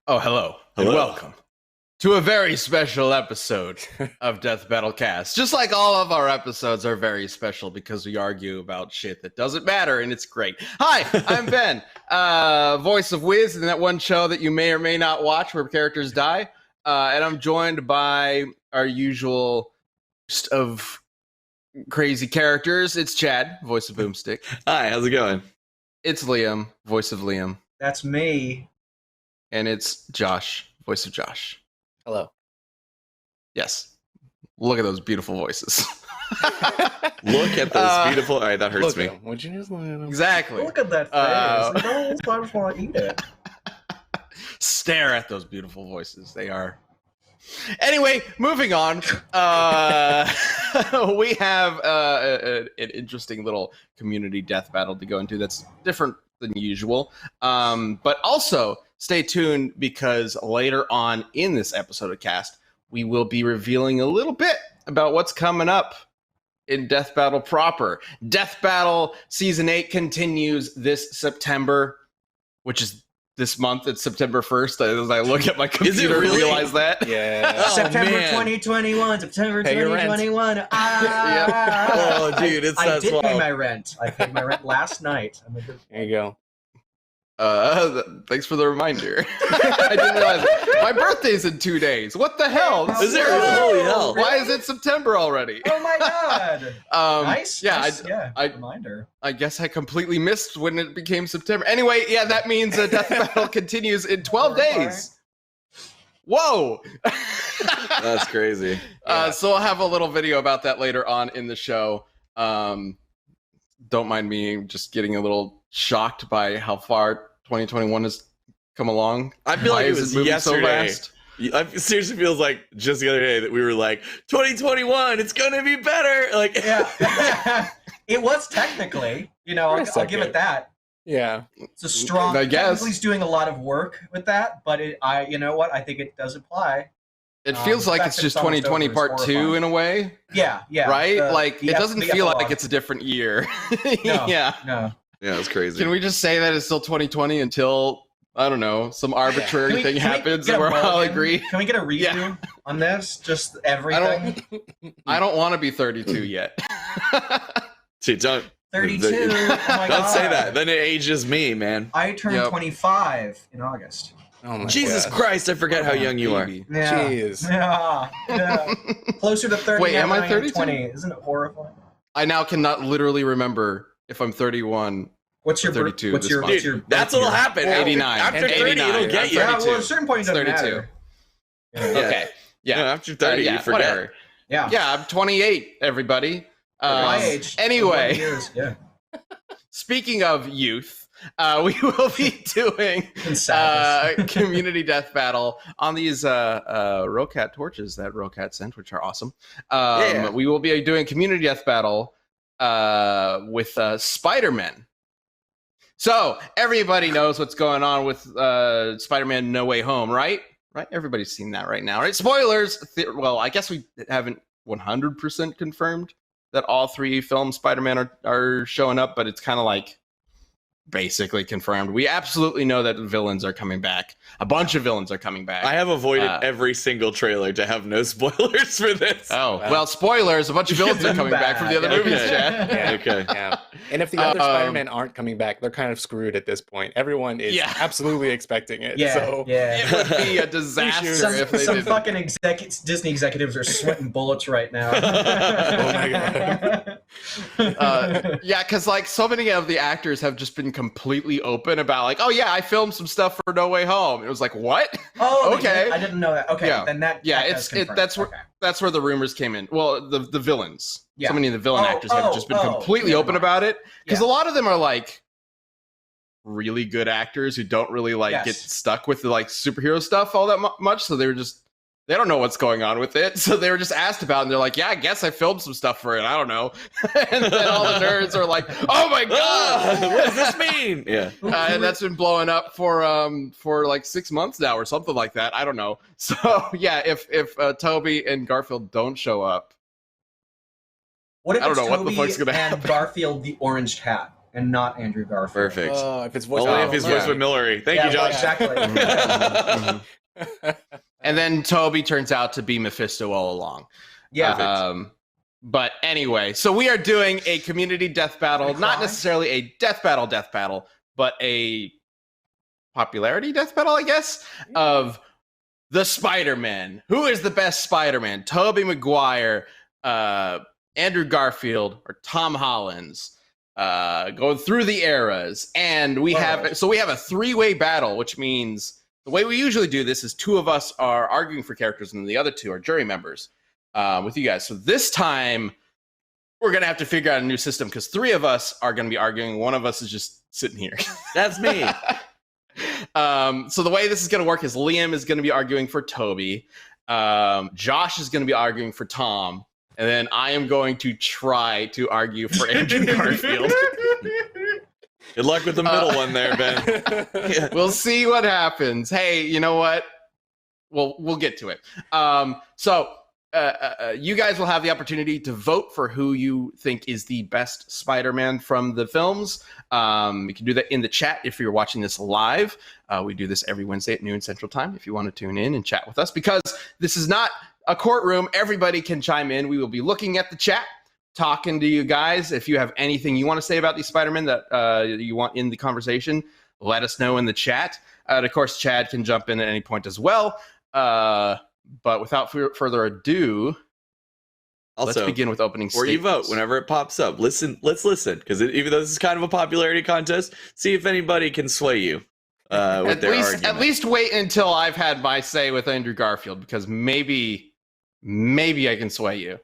Oh, hello. Hello. And welcome to a very special episode of Death Battle Cast. Just like all of our episodes are very special because we argue about shit that doesn't matter, and it's great. Hi, I'm Ben, voice of Wiz in that one show that you may or may not watch where characters die. And I'm joined by our usual host of crazy characters. It's Chad, voice of Boomstick. Hi, how's it going? It's Liam, voice of Liam. That's me. And it's Josh, voice of Josh. Hello. Yes. Look at those beautiful voices. Look at those beautiful... All right, that hurts me. Would you just look at him? Exactly. Look at that face. No, I just want to eat it. Stare at those beautiful voices. They are... Anyway, moving on. We have an interesting little community death battle to go into that's different than usual. But also, stay tuned because later on in this episode of Cast, we will be revealing a little bit about what's coming up in Death Battle proper. Death Battle Season 8 continues this September, which is this month. It's September 1st. As I look at my computer and realize that. Yeah. September man. 2021. September Pay your rent. 2021. Oh, dude, it's I that did pay swell. my rent. I paid my rent last night. I'm a good... There you go. Thanks for the reminder. I didn't realize it. My birthday's in 2 days. What the hell? Is it really? Holy hell. Why is it September already? Oh my god. Nice. Yeah, nice. I- Reminder. I guess I completely missed when it became September. Anyway, yeah, that means Death Battle continues in 12 days. Whoa! That's crazy. So I'll have a little video about that later on in the show. Don't mind me just getting a little shocked by how far 2021 has come along. I feel Why like it is was moving yesterday. So fast? It seriously feels like just the other day that we were like, 2021, it's gonna be better. Like, Yeah. It was technically, For a I'll give it that. Yeah. It's a strong. I guess. Technically, he's doing a lot of work with that, but you know what? I think it does apply. It feels the like fact it's that just it's almost 2020 over is part 2 horrifying. in a way, Yeah, yeah. right? The- Like the it ep- doesn't the feel like epilogue. it's a different year. No, Yeah. no. yeah, it's crazy. Can we just say that it's still 2020 until, I don't know, some arbitrary thing happens and we're all agree? Can we get a redo Yeah. on this? Just everything. I don't want to be 32 yet. See, don't 32. Oh my don't say God. that. Then it ages me, man. I turned Yep. 25 in August. Oh my Jesus God. Christ, I forget how young you are. Baby. Yeah. Jeez. Yeah. Yeah. Closer to 30 Wait, now am I than am 32? 20. Isn't it horrifying? I now cannot literally remember if I'm 31. What's your 32 What's this your month. what's your Dude, that's birth what'll year? happen. Well, After- 89. After 30, 89. it'll get I'm you. Yeah, 32. well, at a certain point it doesn't 32. matter. Yeah. Okay. Yeah. After 30, Yeah, you forget. whatever. Yeah. Yeah, I'm 28, everybody. My age. Anyway. 21 years. Yeah. Speaking of youth, we will be doing And sadness. community death battle on these Rocat torches that Rocat sent, which are awesome. Yeah. We will be doing community death battle with Spider-Man. So everybody knows what's going on with Spider-Man No Way Home, right? Right? Everybody's seen that right now, right? Spoilers. Well, I guess we haven't 100% confirmed that all 3 film Spider-Man are showing up, but it's kind of like basically confirmed. We absolutely know that villains are coming back. A bunch of villains are coming back. I have avoided every single trailer to have no spoilers for this. Oh, well, spoilers. A bunch of villains are coming back from the other Yeah. movies, Okay. Chad. Yeah. Okay. Yeah. And if the other Spider-Man aren't coming back, they're kind of screwed at this point. Everyone is Yeah. absolutely expecting it. Yeah. So Yeah. It would be a disaster if they Some didn't. fucking Disney executives are sweating bullets right now. Oh my God. Yeah, because like so many of the actors have just been completely open about like, oh yeah, I filmed some stuff for No Way Home. It was like, what? Oh, Okay. I didn't know that. Okay, Yeah. then that. Yeah, that it's- does it- confirm. that's where- Okay. That's where the rumors came in. Well, the villains. Yeah. So many of the villain actors have just been completely never open mind. about it because Yeah. a lot of them are like really good actors who don't really like Yes. get stuck with the like superhero stuff all that much. So they were just they don't know what's going on with it. So they were just asked about it and they're like, yeah, I guess I filmed some stuff for it. I don't know. And then all the nerds are like, oh my Ah, god. what does this mean? Yeah. And that's been blowing up for like 6 months now or something like that. I don't know. So yeah, if Tobey and Garfield don't show up, What if I don't it's know what the Tobey fuck's gonna and happen. Garfield the orange hat, and not Andrew Garfield. Perfect. If it's voiced Only by if his Bill voice with Millery. Thank you, well, Josh. exactly. Mhm. And then Tobey turns out to be Mephisto all along. Yeah. But anyway, so we are doing a community death battle, not necessarily a death battle, but a popularity death battle, I guess, of the Spider-Man. Who is the best Spider-Man? Tobey Maguire, Andrew Garfield, or Tom Holland's? Going through the eras. And we have a 3-way battle, which means the way we usually do this is 2 of us are arguing for characters and the other 2 are jury members with you guys. So this time we're going to have to figure out a new system because 3 of us are going to be arguing. 1 of us is just sitting here. That's me. So the way this is going to work is Liam is going to be arguing for Tobey. Josh is going to be arguing for Tom. And then I am going to try to argue for Andrew Garfield. Good luck with the middle one there, Ben. We'll see what happens. Hey, you know what? We'll get to it. So you guys will have the opportunity to vote for who you think is the best Spider-Man from the films. You can do that in the chat if you're watching this live. We do this every Wednesday at noon Central Time if you want to tune in and chat with us. Because this is not a courtroom, everybody can chime in. We will be looking at the chat, talking to you guys. If you have anything you want to say about these Spider-Man that you want in the conversation, let us know in the chat. And of course, Chad can jump in at any point as well. But without further ado, Also, let's begin with opening before statements. you vote, whenever it pops up, let's listen, because even though this is kind of a popularity contest, see if anybody can sway you with their argument. At least wait until I've had my say with Andrew Garfield, because maybe I can sway you.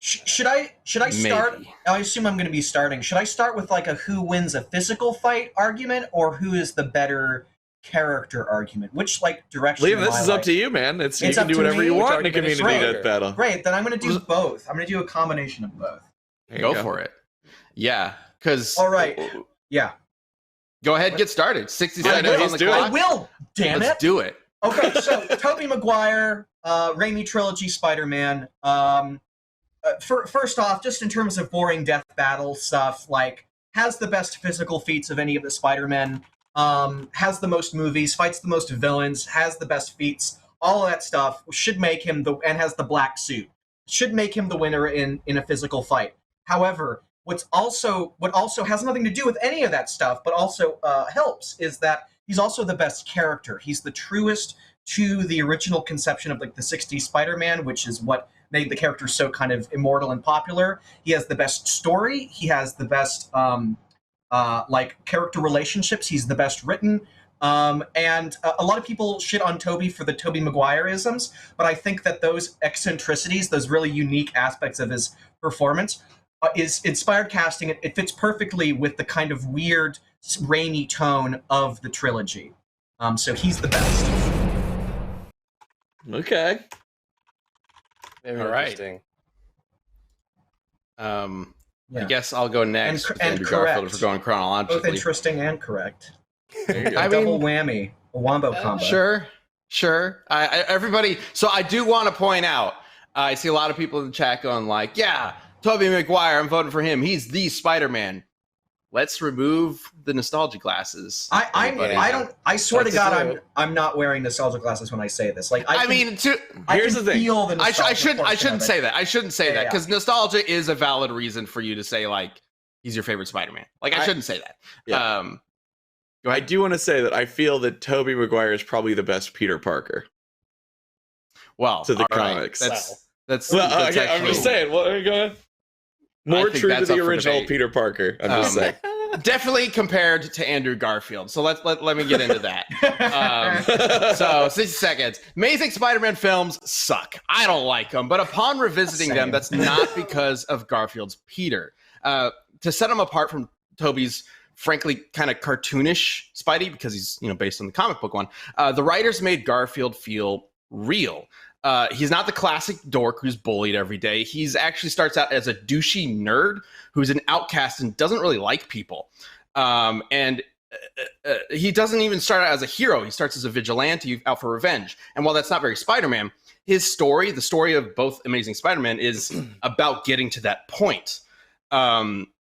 Should I start? Maybe. I assume I'm going to be starting. Should I start with like a who wins a physical fight argument, or who is the better character argument? Which like direction? Liam, this is up to you, man. You can up do to whatever me? you Which want in a argument is community stronger? death battle. Great, then I'm going to do both. I'm going to do a combination of both. There you Go for it. Yeah, because All right. Yeah, Go ahead, get started. 60 Yeah, seconds no, on he's the doing I clock. will. Damn Let's it. do it. Okay, so Tobey Maguire, Raimi trilogy Spider-Man. First off, just in terms of boring death battle stuff, like has the best physical feats of any of the Spider-Men, has the most movies, fights the most villains, has the best feats, all of that stuff should make him and has the black suit, should make him the winner in a physical fight. However, what also has nothing to do with any of that stuff, but also helps, is that he's also the best character. He's the truest to the original conception of like the 60s Spider-Man, which is what made the character so kind of immortal and popular. He has the best story. He has the best like character relationships. He's the best written. And a lot of people shit on Tobey for the Tobey Maguire-isms, but I think that those eccentricities, those really unique aspects of his performance, is inspired casting. It fits perfectly with the kind of weird, rainy tone of the trilogy. So he's the best. Okay. Very All right. interesting. I guess I'll go next. And with Andrew correct. Garfield if we're going Both chronologically. interesting and correct. There you go. I Double mean, whammy. A wombo combo. Sure. Everybody. So I do want to point out. I see a lot of people in the chat going like, "Yeah, Tobey Maguire. I'm voting for him. He's the Spider-Man." Let's remove the nostalgia glasses. I swear to That's God, true. I'm not wearing nostalgia glasses when I say this. Like I mean, Here's the thing. Feel the I nostalgia shouldn't portion of it. say that. I shouldn't say that Yeah. because nostalgia is a valid reason for you to say like he's your favorite Spider-Man. Like I shouldn't say that. Yeah. Go I ahead. do want to say that I feel that Tobey Maguire is probably the best Peter Parker Well, to the all right. comics. That's Well, that's okay, I'm just saying. Well, there you go. More think true to that's the up for original debate. Peter Parker. I'm just saying. Definitely compared to Andrew Garfield. So let me get into that. So 60 seconds. Amazing Spider-Man films suck. I don't like them, but upon revisiting them, Same. that's not because of Garfield's Peter. To set him apart from Tobey's frankly kind of cartoonish Spidey, because he's based on the comic book one, the writers made Garfield feel real. He's not the classic dork who's bullied every day. He's actually starts out as a douchey nerd who's an outcast and doesn't really like people. And he doesn't even start out as a hero. He starts as a vigilante out for revenge. And while that's not very Spider-Man, his story, the story of both Amazing Spider-Man, is about getting to that point.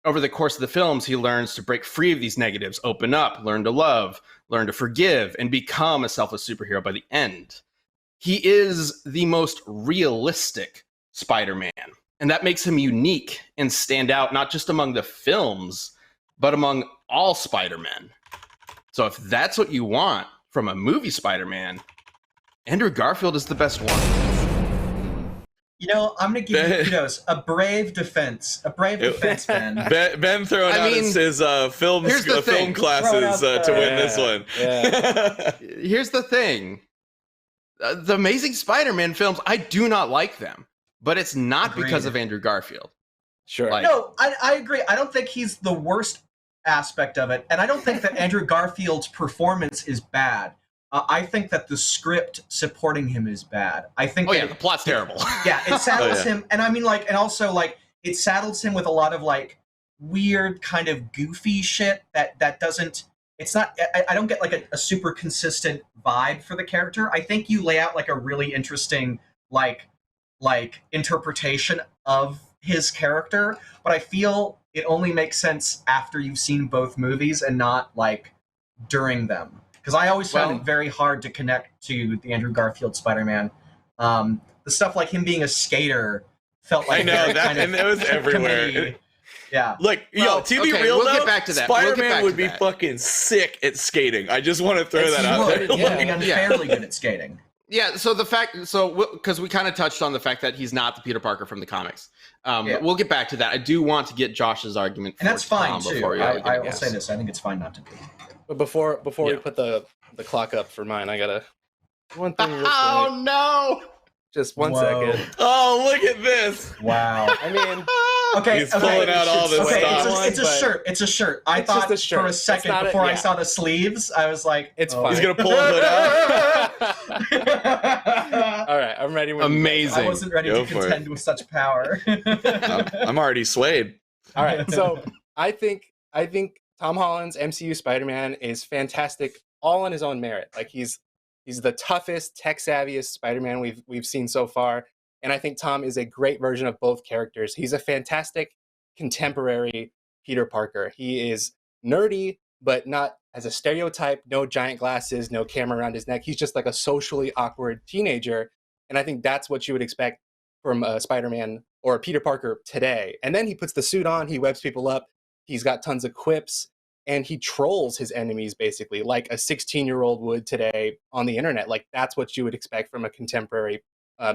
over the course of the films, he learns to break free of these negatives, open up, learn to love, learn to forgive, and become a selfless superhero by the end. He is the most realistic Spider-Man, and that makes him unique and stand out not just among the films, but among all Spider-Men. So if that's what you want from a movie Spider-Man, Andrew Garfield is the best one. You know, I'm going to give you kudos. A brave defense. A brave defense, Ben. Ben throwing out his film classes to win this one. Yeah. Here's the thing. The Amazing Spider-Man films, I do not like them, but it's not because of Andrew Garfield. Sure. No, I agree. I don't think he's the worst aspect of it, and I don't think that Andrew Garfield's performance is bad. I think that the script supporting him is bad. I think the plot's terrible. Yeah, it saddles him, and I mean, like, and also, like, it saddles him with a lot of, like, weird kind of goofy shit that doesn't, it's not, I don't get, like, a super consistent vibe for the character. I think you lay out, like, a really interesting, like interpretation of his character, but I feel it only makes sense after you've seen both movies and not, like, during them. Because I always found it very hard to connect to the Andrew Garfield Spider-Man. The stuff like him being a skater felt like I know that, and it was everywhere. Yeah. Like, to be real, we'll though, get back to that. Spider-Man would be fucking sick at skating. I just want to throw that out there. He would be unfairly good at skating. Yeah, so because we kind of touched on the fact that he's not the Peter Parker from the comics. But we'll get back to that. I do want to get Josh's argument. And that's fine, too. I will say this. I think it's fine not to be. But before we put the clock up for mine, I gotta one thing. Oh no! Just 1 second. Oh, look at this! Wow. I mean, okay, he's pulling out all this stuff. It's a shirt. It's a shirt. I thought for a second before I saw the sleeves, I was like, it's fine. He's gonna pull a hood out. All right, I'm ready. Amazing. I wasn't ready to contend with such power. I'm already swayed. All right, so I think Tom Holland's MCU Spider-Man is fantastic, all on his own merit. Like he's the toughest, tech-savviest Spider-Man we've seen so far, and I think Tom is a great version of both characters. He's a fantastic contemporary Peter Parker. He is nerdy, but not as a stereotype. No giant glasses, no camera around his neck. He's just like a socially awkward teenager, and I think that's what you would expect from a Spider-Man or a Peter Parker today. And then he puts the suit on, he webs people up. He's got tons of quips, and he trolls his enemies, basically, like a 16-year-old would today on the internet. Like, that's what you would expect from a contemporary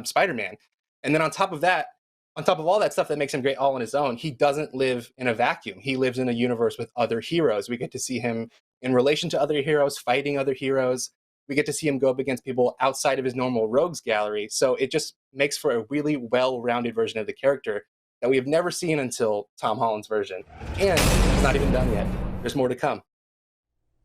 Spider-Man. And then on top of all that stuff that makes him great all on his own, he doesn't live in a vacuum. He lives in a universe with other heroes. We get to see him in relation to other heroes, fighting other heroes. We get to see him go up against people outside of his normal rogues gallery. So it just makes for a really well-rounded version of the character that we have never seen until Tom Holland's version. And it's not even done yet. There's more to come.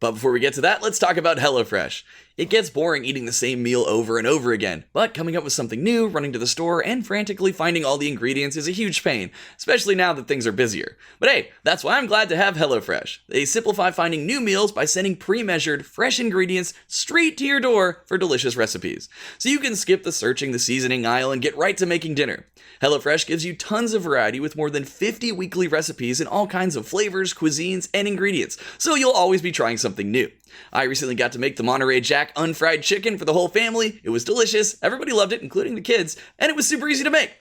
But before we get to that, let's talk about HelloFresh. It gets boring eating the same meal over and over again, but coming up with something new, running to the store, and frantically finding all the ingredients is a huge pain, especially now that things are busier. But hey, that's why I'm glad to have HelloFresh. They simplify finding new meals by sending pre-measured, fresh ingredients straight to your door for delicious recipes. So you can skip the searching the seasoning aisle and get right to making dinner. HelloFresh gives you tons of variety with more than 50 weekly recipes in all kinds of flavors, cuisines, and ingredients, so you'll always be trying something new. I recently got to make the Monterey Jack unfried chicken for the whole family. It was delicious, everybody loved it, including the kids, and it was super easy to make.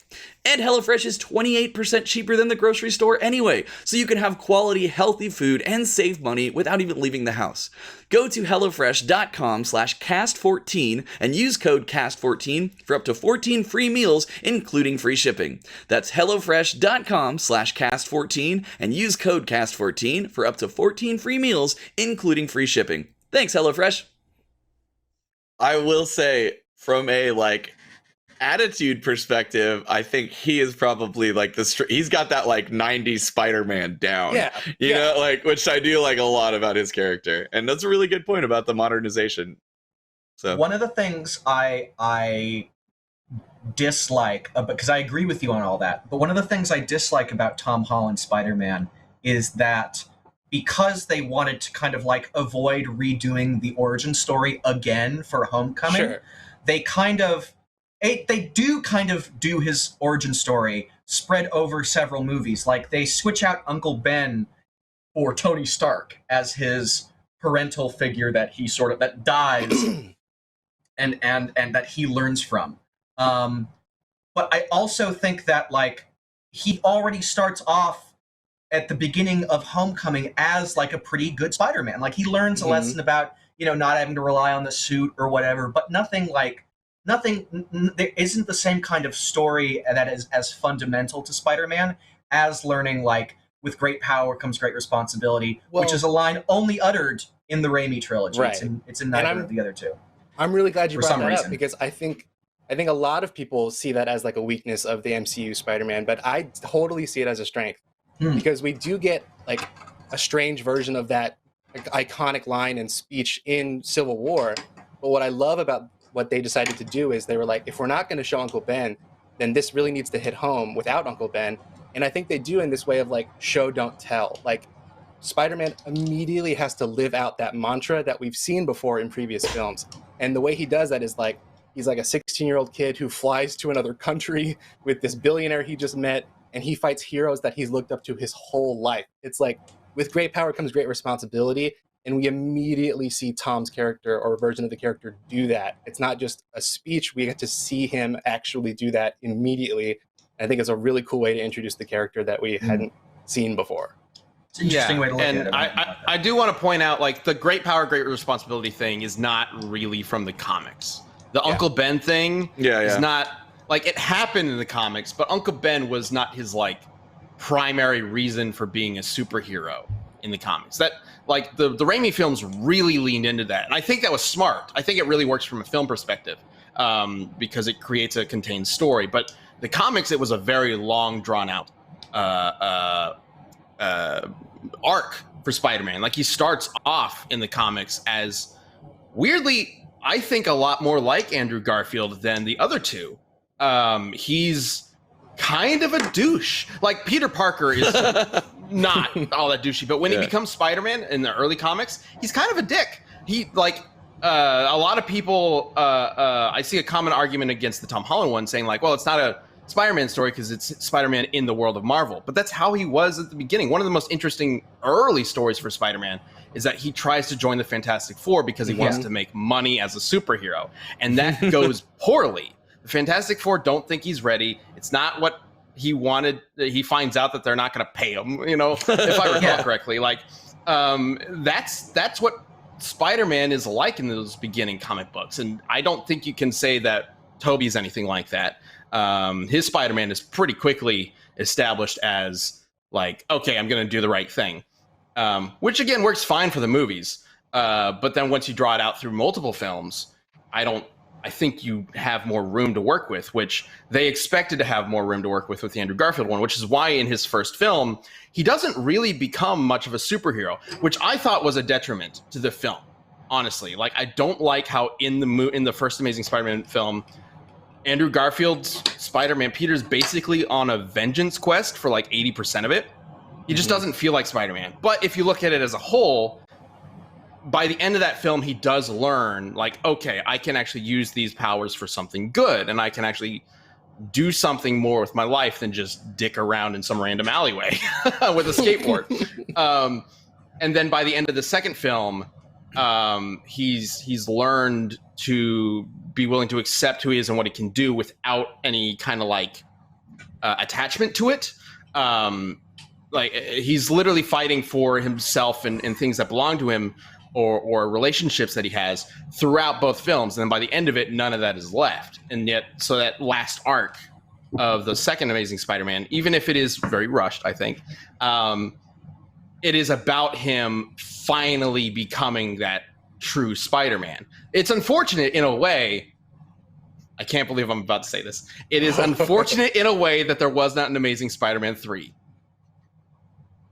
And HelloFresh is 28% cheaper than the grocery store anyway, so you can have quality, healthy food and save money without even leaving the house. Go to HelloFresh.com/cast14 and use code CAST14 for up to 14 free meals, including free shipping. That's HelloFresh.com/cast14 and use code CAST14 for up to 14 free meals, including free shipping. Thanks, HelloFresh. I will say, from a, attitude perspective, I think he is probably he's got that 90s Spider-Man down. Yeah. You know, which I do like a lot about his character. And that's a really good point about the modernization. So one of the things I dislike, because I agree with you on all that, but one of the things I dislike about Tom Holland's Spider-Man is that because they wanted to kind of avoid redoing the origin story again for Homecoming, they kind of, they do kind of do his origin story spread over several movies. Like they switch out Uncle Ben for Tony Stark as his parental figure that he sort of that dies and that he learns from. But I also think that like he already starts off at the beginning of Homecoming as like a pretty good Spider-Man. Like he learns a lesson about, not having to rely on the suit or whatever, but nothing, there isn't the same kind of story that is as fundamental to Spider-Man as learning like with great power comes great responsibility, which is a line only uttered in the Raimi trilogy. Right. It's in neither of the other two. I'm really glad you For brought some that reason. up because I think a lot of people see that as like a weakness of the MCU Spider-Man, but I totally see it as a strength because we do get like a strange version of that iconic line and speech in Civil War. But what I love about what they decided to do is they were like, if we're not going to show Uncle Ben, then this really needs to hit home without Uncle Ben. And I think they do in this way of like show, don't tell. Like Spider-Man immediately has to live out that mantra that we've seen before in previous films. And the way he does that is like, he's like a 16-year-old kid who flies to another country with this billionaire he just met, and he fights heroes that he's looked up to his whole life. It's like, with great power comes great responsibility, and we immediately see Tom's character or a version of the character do that. It's not just a speech, we get to see him actually do that immediately. I think it's a really cool way to introduce the character that we hadn't seen before. It's an interesting way to look at it. I do want to point out, like, the great power, great responsibility thing is not really from the comics. The Uncle Ben thing is not, like, it happened in the comics, but Uncle Ben was not his, like, primary reason for being a superhero in the comics. That, like, the Raimi films really leaned into that. And I think that was smart. I think it really works from a film perspective because it creates a contained story. But the comics, it was a very long, drawn-out arc for Spider-Man. Like, he starts off in the comics as, weirdly, I think a lot more like Andrew Garfield than the other two. He's kind of a douche. Like, Peter Parker is not all that douchey, but when he becomes Spider-Man in the early comics, he's kind of a dick. He, like, a lot of people, I see a common argument against the Tom Holland one saying, like, well, it's not a Spider-Man story because it's Spider-Man in the world of Marvel. But that's how he was at the beginning. One of the most interesting early stories for Spider-Man is that he tries to join the Fantastic Four because he wants to make money as a superhero. And that goes poorly. The Fantastic Four don't think he's ready. It's not what he wanted. He finds out that they're not going to pay him, if I recall correctly. Like, that's what Spider-Man is like in those beginning comic books. And I don't think you can say that Tobey's anything like that. His Spider-Man is pretty quickly established as, like, okay, I'm going to do the right thing. Which, again, works fine for the movies. But then once you draw it out through multiple films, I think you have more room to work with, which they expected to have more room to work with the Andrew Garfield one, which is why in his first film, he doesn't really become much of a superhero, which I thought was a detriment to the film, honestly. Like, I don't like how in the first Amazing Spider-Man film, Andrew Garfield's Spider-Man Peter's basically on a vengeance quest for like 80% of it. He just doesn't feel like Spider-Man. But if you look at it as a whole, by the end of that film, he does learn, like, okay, I can actually use these powers for something good, and I can actually do something more with my life than just dick around in some random alleyway with a skateboard. And then by the end of the second film, he's learned to be willing to accept who he is and what he can do without any kind of like attachment to it. Like, he's literally fighting for himself and things that belong to him, or relationships that he has throughout both films. And then by the end of it, none of that is left. And yet, so that last arc of the second Amazing Spider-Man, even if it is very rushed, I think, it is about him finally becoming that true Spider-Man. It's unfortunate in a way. I can't believe I'm about to say this. It is unfortunate in a way that there was not an Amazing Spider-Man 3.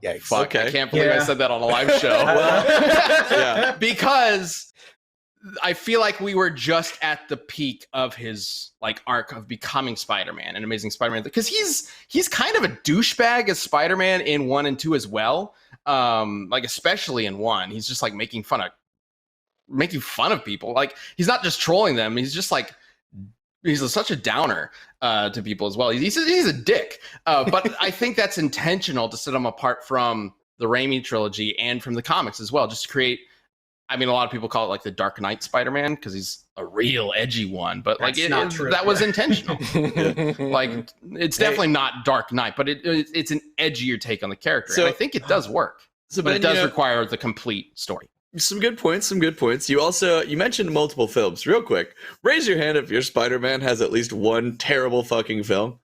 Yikes. Fuck, okay. I can't believe I said that on a live show. Because I feel like we were just at the peak of his like arc of becoming Spider-Man and Amazing Spider-Man. Because he's kind of a douchebag as Spider-Man in 1 and 2 as well. Like, especially in 1, he's just like making fun of people. Like, he's not just trolling them. He's just like such a downer to people as well. He's a dick, but I think that's intentional to set him apart from the Raimi trilogy and from the comics as well, just to create. I mean, a lot of people call it like the Dark Knight Spider-Man because he's a real edgy one, but like that was intentional. Like it's definitely not Dark Knight, but it's an edgier take on the character. So, and I think it does work. So, but it does require the complete story. Some good points. You mentioned multiple films. Real quick, raise your hand if your Spider-Man has at least one terrible fucking film.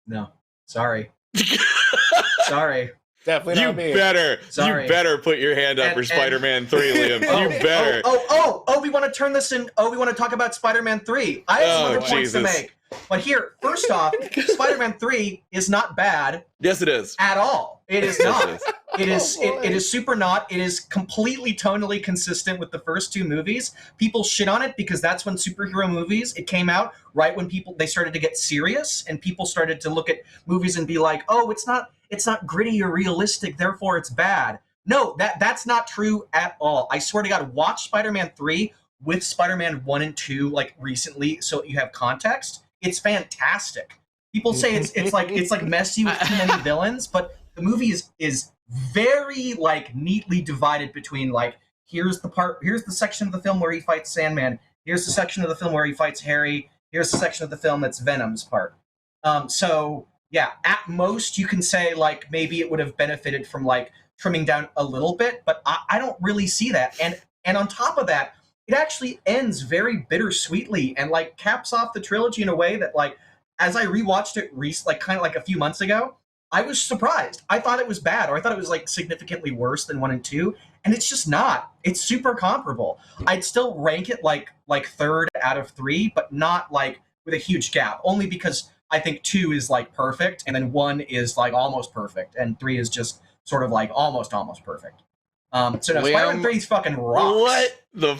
No, sorry. Sorry. Definitely not me. You better put your hand up for Spider-Man 3, Liam. You better. We want to turn this in. We want to talk about Spider-Man 3. I have some other points to make. But here, first off, Spider-Man 3 is not bad. Yes, it is. At all. It is not. It is super not. It is completely tonally consistent with the first two movies. People shit on it because that's when superhero movies, it came out right when they started to get serious and people started to look at movies and be like, oh, it's not gritty or realistic, therefore it's bad. No, that's not true at all. I swear to God, watch Spider-Man 3 with Spider-Man 1 and 2 like recently so you have context. It's fantastic. People say it's like messy with too many villains, but the movie is very like neatly divided between like here's the section of the film where he fights Sandman, here's the section of the film where he fights Harry, here's the section of the film that's Venom's part. So yeah, at most you can say like maybe it would have benefited from like trimming down a little bit, but I don't really see that. And on top of that, it actually ends very bittersweetly and like caps off the trilogy in a way that like as I rewatched it like kind of like a few months ago, I was surprised. I thought it was bad, or I thought it was like significantly worse than 1 and 2, and it's just not. It's super comparable. I'd still rank it like third out of 3, but not like with a huge gap. Only because I think 2 is like perfect, and then 1 is like almost perfect, and 3 is just sort of like almost perfect. So no, Spider-Man 3 is fucking rocks. What the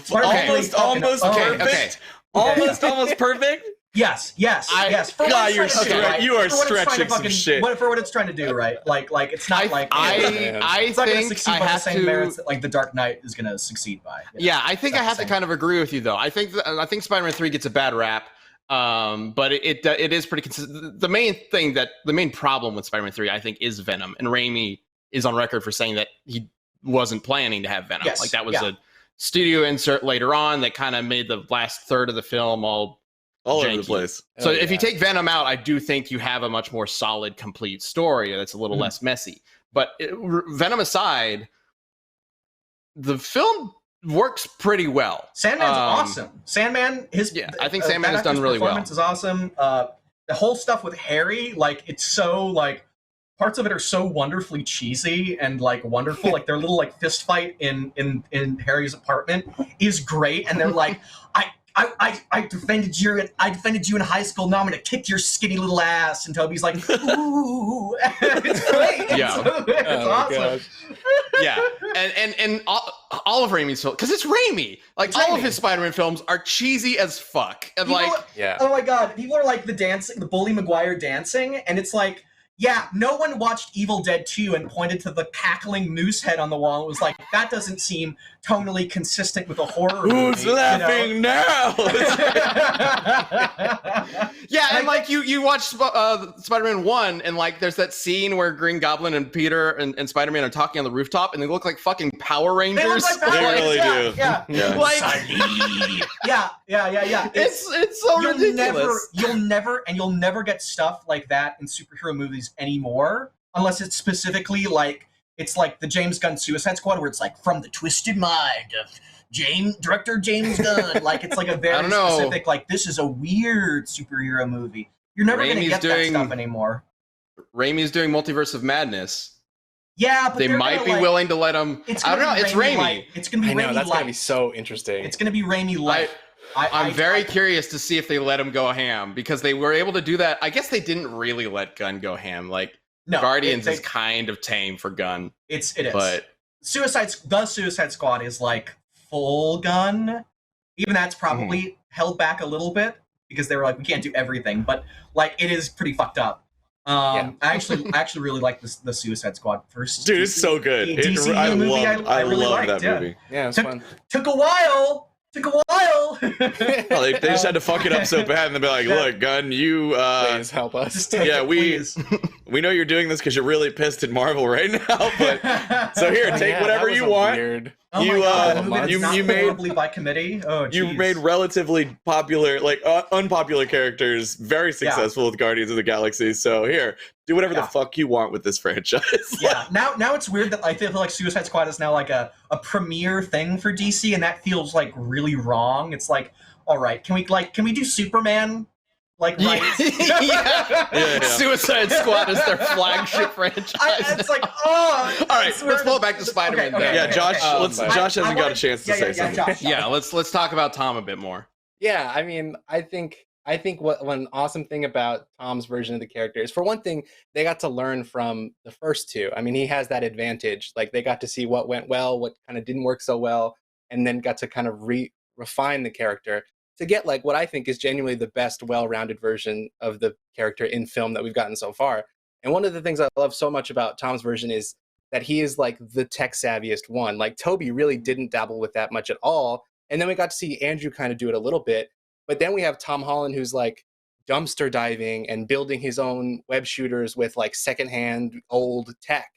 almost perfect? Okay. Almost perfect? Yes. God, you are stretching some shit. For what it's trying to do, right? Like it's not like I think I have the same merits that like the Dark Knight is going to succeed by. Yeah, I think I have to kind of agree with you though. I think Spider-Man 3 gets a bad rap. But it is pretty consistent. The main problem with Spider-Man 3, I think, is Venom, and Raimi is on record for saying that he wasn't planning to have Venom. Yes, like that was a studio insert later on that kind of made the last third of the film all over the place. So if you take Venom out, I do think you have a much more solid, complete story that's a little less messy. But Venom aside, the film works pretty well. Sandman's awesome. Sandman, I think Sandman has done really well. Performance is awesome. The whole stuff with Harry, like it's so like parts of it are so wonderfully cheesy and like wonderful. Like their little like fist fight in Harry's apartment is great, and they're like, I defended you in high school. Now I'm gonna kick your skinny little ass. And Tobey's like, ooh, it's great. Yeah, it's awesome. Yeah, and all of Raimi's films, because it's Raimi. Like all of his Spider-Man films are cheesy as fuck. And oh my god, people are like the Bully Maguire dancing, and it's like. Yeah, no one watched Evil Dead 2 and pointed to the cackling moose head on the wall and was like, that doesn't seem tonally consistent with a horror movie. Who's laughing now? Yeah, and like you watch Spider-Man 1 and like there's that scene where Green Goblin and Peter and Spider-Man are talking on the rooftop and they look like fucking Power Rangers. They look like Power Rangers. They really do. Yeah. Like, yeah. It's so ridiculous. You'll never get stuff like that in superhero movies anymore, unless it's specifically like it's like the James Gunn Suicide Squad, where it's like from the twisted mind of director James Gunn. Like it's like a very specific, like this is a weird superhero movie. You're never going to get that stuff anymore. Raimi's doing Multiverse of Madness. Yeah, but they might be willing to let him. I don't know. It's Raimi. It's going to be Raimi. That's going to be so interesting. It's going to be Raimi light. I'm very curious to see if they let him go ham, because they were able to do that. I guess they didn't really let Gunn go ham. Like Guardians is kind of tame for Gunn. It is. But the Suicide Squad is like full Gunn. Even that's probably held back a little bit because they were like, we can't do everything, but like it is pretty fucked up. I actually really like the Suicide Squad first. Dude, it's so good. I really liked that movie. Yeah, it's fun. Took a while. Oh, they just had to fuck it up so bad, and they'll be like, "Look, Gunn, you, Please help us. Just take yeah, it, we please. we know you're doing this because you're really pissed at Marvel right now, but so here, take Yeah, whatever that was you a want. Weird. Oh you, my god, uh, the movie you- that's you not made- horribly by committee. Oh, You jeez. made relatively popular, like unpopular characters very successful with Guardians of the Galaxy. So here, do whatever the Yeah. fuck you want with this franchise. Yeah, now it's weird that I feel like Suicide Squad is now like a premier thing for DC, and that feels like really wrong. It's like, all right, can we do Superman? Like, right? Yeah. Suicide Squad is their flagship franchise. It's like, oh. All right, let's pull it back to Spider-Man. Okay, then. Yeah, Josh. Josh hasn't got a wanted- chance to say something. Josh. Yeah, let's talk about Tom a bit more. Yeah, I mean, I think one awesome thing about Tom's version of the character is, for one thing, they got to learn from the first two. I mean, he has that advantage. Like, they got to see what went well, what kind of didn't work so well, and then got to kind of refine the character to get like what I think is genuinely the best well-rounded version of the character in film that we've gotten so far. And one of the things I love so much about Tom's version is that he is like the tech savviest one. Like, Tobey really didn't dabble with that much at all. And then we got to see Andrew kind of do it a little bit. But then we have Tom Holland, who's like dumpster diving and building his own web shooters with like secondhand old tech.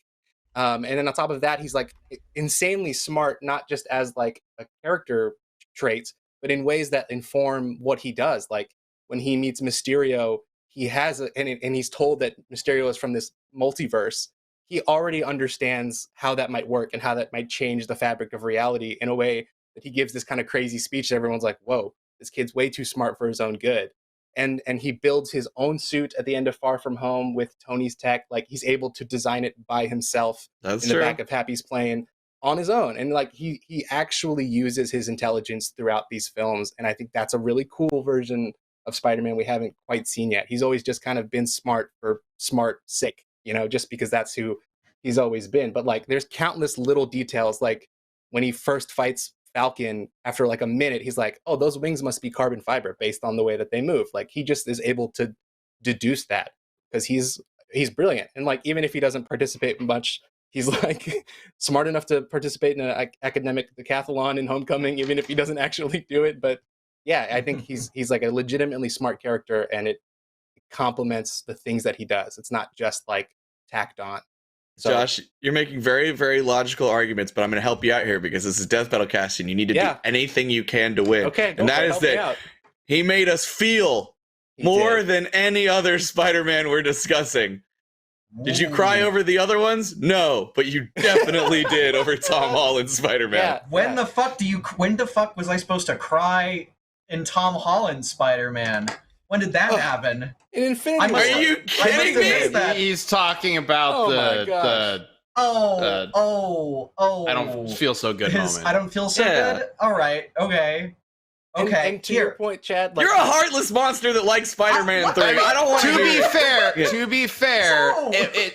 And then on top of that, he's like insanely smart, not just as like a character trait, but in ways that inform what he does. Like when he meets Mysterio, he has and he's told that Mysterio is from this multiverse. He already understands how that might work and how that might change the fabric of reality in a way that he gives this kind of crazy speech that everyone's like, whoa, this kid's way too smart for his own good. And he builds his own suit at the end of Far From Home with Tony's tech. Like, he's able to design it by himself That's in true. the back of Happy's plane on his own. And like he actually uses his intelligence throughout these films. And I think that's a really cool version of Spider-Man we haven't quite seen yet. He's always just kind of been smart for smart sake, just because that's who he's always been. But like, there's countless little details, like when he first fights Falcon, after like a minute, he's like, oh, those wings must be carbon fiber based on the way that they move. Like, he just is able to deduce that because he's brilliant. And like, even if he doesn't participate much, he's like smart enough to participate in an academic decathlon in Homecoming, even if he doesn't actually do it. But yeah, I think he's like a legitimately smart character, and it complements the things that he does. It's not just like tacked on. So, Josh, you're making very, very logical arguments, but I'm going to help you out here because this is Death Battle casting. You need to do anything you can to win. okay, and that is help me that out. he made us feel He more did. than any other Spider-Man we're discussing. Did you cry over the other ones? No, but you definitely did over Tom Holland's Spider-Man. Yeah, When the fuck was I supposed to cry in Tom Holland's Spider-Man? When did that happen? in Infinity I must- Are War. you I must have kidding missed me? that. He's talking about Oh my the gosh. I don't feel so good moment. I don't feel so Yeah. good. All right. Okay. And- Okay. And to your point, Chad, like, You're a heartless monster that likes Spider-Man What? 3. I don't want to be fair, Yeah. to be fair, So, it,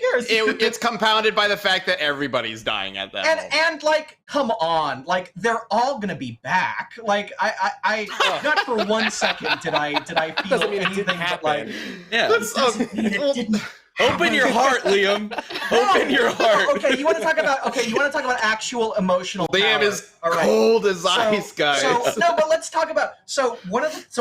it's compounded by the fact that everybody's dying at that moment. and like, come on, like they're all gonna be back. Like I not for 1 second did I feel Doesn't mean it anything didn't but like Yeah. doesn't mean it didn't. Open your heart, Liam. Open your heart. Okay, you want to talk about actual emotional Liam power. is All right. cold as ice, guys. But let's talk about so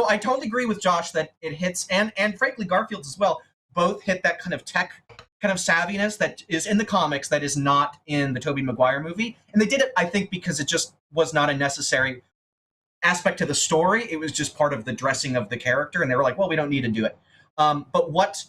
I totally agree with Josh that it hits and frankly Garfield's as well, both hit that kind of tech kind of savviness that is in the comics that is not in the Tobey Maguire movie. And they did it, I think, because it just was not a necessary aspect to the story. It was just part of the dressing of the character, and they were like, well, we don't need to do it. But what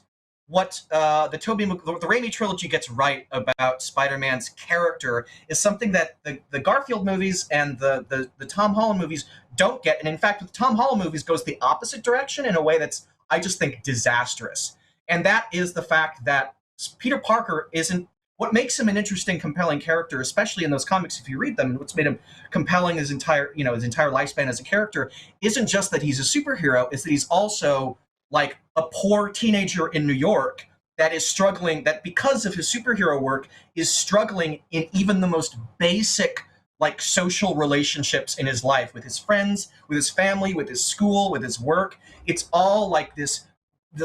the Raimi trilogy gets right about Spider-Man's character is something that the Garfield movies and the Tom Holland movies don't get. And in fact, with Tom Holland movies goes the opposite direction in a way that's, I just think, disastrous. And that is the fact that Peter Parker isn't, what makes him an interesting, compelling character, especially in those comics, if you read them, and what's made him compelling his entire lifespan as a character, isn't just that he's a superhero, it's that he's also like a poor teenager in New York that is struggling, that because of his superhero work is struggling in even the most basic like social relationships in his life with his friends, with his family, with his school, with his work. It's all like this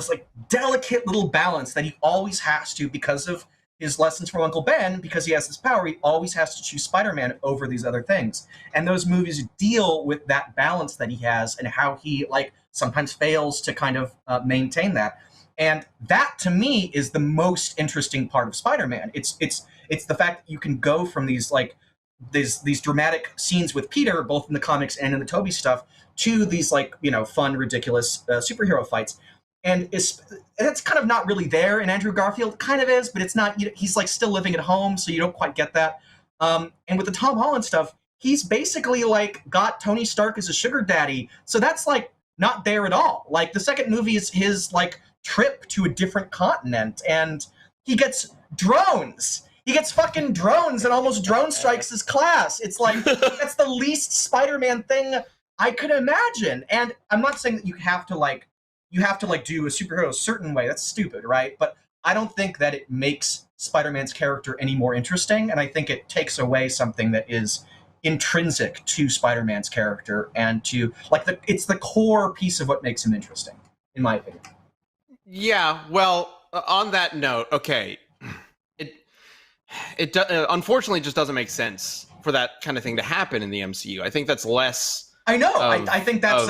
like delicate little balance that he always has to because of his lessons from Uncle Ben, because he has this power, he always has to choose Spider-Man over these other things. And those movies deal with that balance that he has and how he like sometimes fails to kind of maintain that. And that to me is the most interesting part of Spider-Man. It's the fact that you can go from these like these dramatic scenes with Peter, both in the comics and in the Tobey stuff, to these like fun, ridiculous superhero fights. And it's kind of not really there in Andrew Garfield. Kind of is, but it's not. He's like still living at home, so you don't quite get that. And with the Tom Holland stuff, he's basically like got Tony Stark as a sugar daddy, so that's like not there at all. Like the second movie is his like trip to a different continent, and he gets drones. He gets fucking drones and almost drone strikes his class. It's like that's the least Spider-Man thing I could imagine. And I'm not saying that you have to do a superhero a certain way. That's stupid, right? But I don't think that it makes Spider-Man's character any more interesting, and I think it takes away something that is intrinsic to Spider-Man's character and to like it's the core piece of what makes him interesting, in my opinion. Yeah, well, on that note, okay, it unfortunately just doesn't make sense for that kind of thing to happen in the MCU. I think that's less. I know. I think that's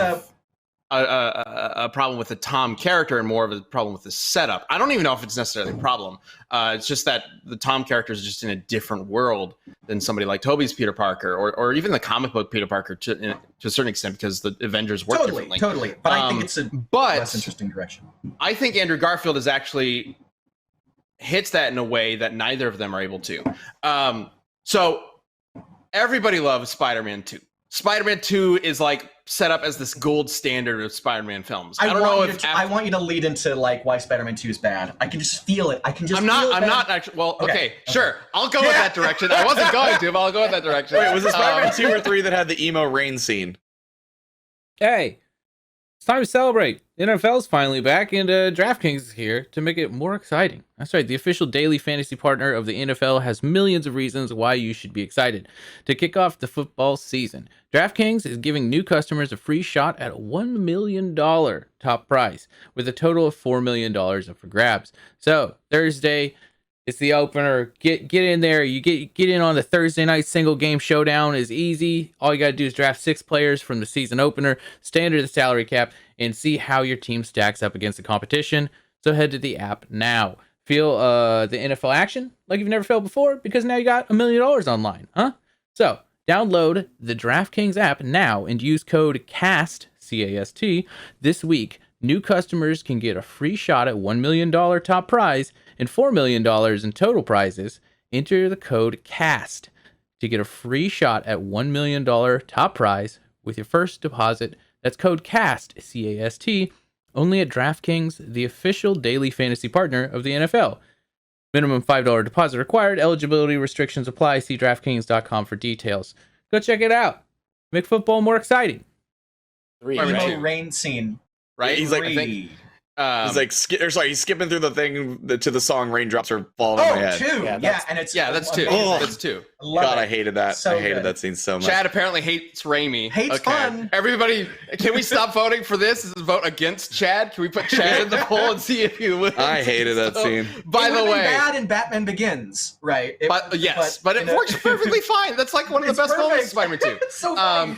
a problem with the Tom character and more of a problem with the setup. I don't even know if it's necessarily a problem. It's just that the Tom character is just in a different world than somebody like Tobey's Peter Parker, or even the comic book Peter Parker to a certain extent, because the Avengers work differently. Totally. But I think it's a less interesting direction. I think Andrew Garfield is actually hits that in a way that neither of them are able to. So everybody loves Spider-Man 2. Spider-Man 2 is like set up as this gold standard of Spider-Man films. I don't know if I want you to lead into like why Spider-Man 2 is bad. I can just feel it. I'm not actually. Well, okay, sure. I'll go with that direction. I wasn't going to, but I'll go with that direction. Wait, was it Spider-Man 2 or 3 that had the emo rain scene? Hey, it's time to celebrate. The NFL's finally back, and DraftKings is here to make it more exciting. That's right, the official daily fantasy partner of the NFL has millions of reasons why you should be excited. To kick off the football season, DraftKings is giving new customers a free shot at a $1 million top prize, with a total of $4 million up for grabs. So, Thursday, it's the opener. Get in there. You get in on the Thursday night single game showdown is easy. All you got to do is draft 6 players from the season opener, stay under the salary cap, and see how your team stacks up against the competition. So head to the app now. Feel the NFL action like you've never felt before, because now you got $1 million online, huh? So download the DraftKings app now and use code CAST, C-A-S-T, this week. New customers can get a free shot at $1 million top prize and $4 million in total prizes. Enter the code CAST to get a free shot at $1 million top prize with your first deposit. That's code CAST, C-A-S-T, only at DraftKings, the official daily fantasy partner of the NFL. Minimum $5 deposit required. Eligibility restrictions apply. See DraftKings.com for details. Go check it out. Make football more exciting. Emo rain scene. Right? He's like, I think, he's like, he's skipping through the thing to the song "Raindrops Are Falling on My Head." 2. Yeah, and it's that's 2. amazing. That's 2. God, I hated that. So I hated good. that scene so much. Chad apparently hates Raimi. Hates fun. Everybody, can we stop voting for this? This is a vote against Chad. Can we put Chad in the poll and see if you wins? I hated that scene. By It the would've way, been bad in Batman Begins, right? but it works perfectly fine. That's like one of the It's best moments of perfect. Spider-Man 2. It's so funny.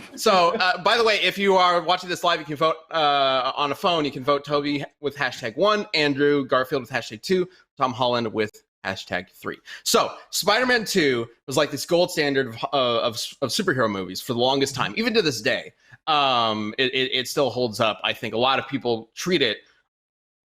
By the way, if you are watching this live, you can vote on a phone. You can vote Tobey with #1, Andrew Garfield with #2, Tom Holland with #3. So Spider-Man 2 was like this gold standard of superhero movies for the longest time, even to this day. It still holds up. I think a lot of people treat it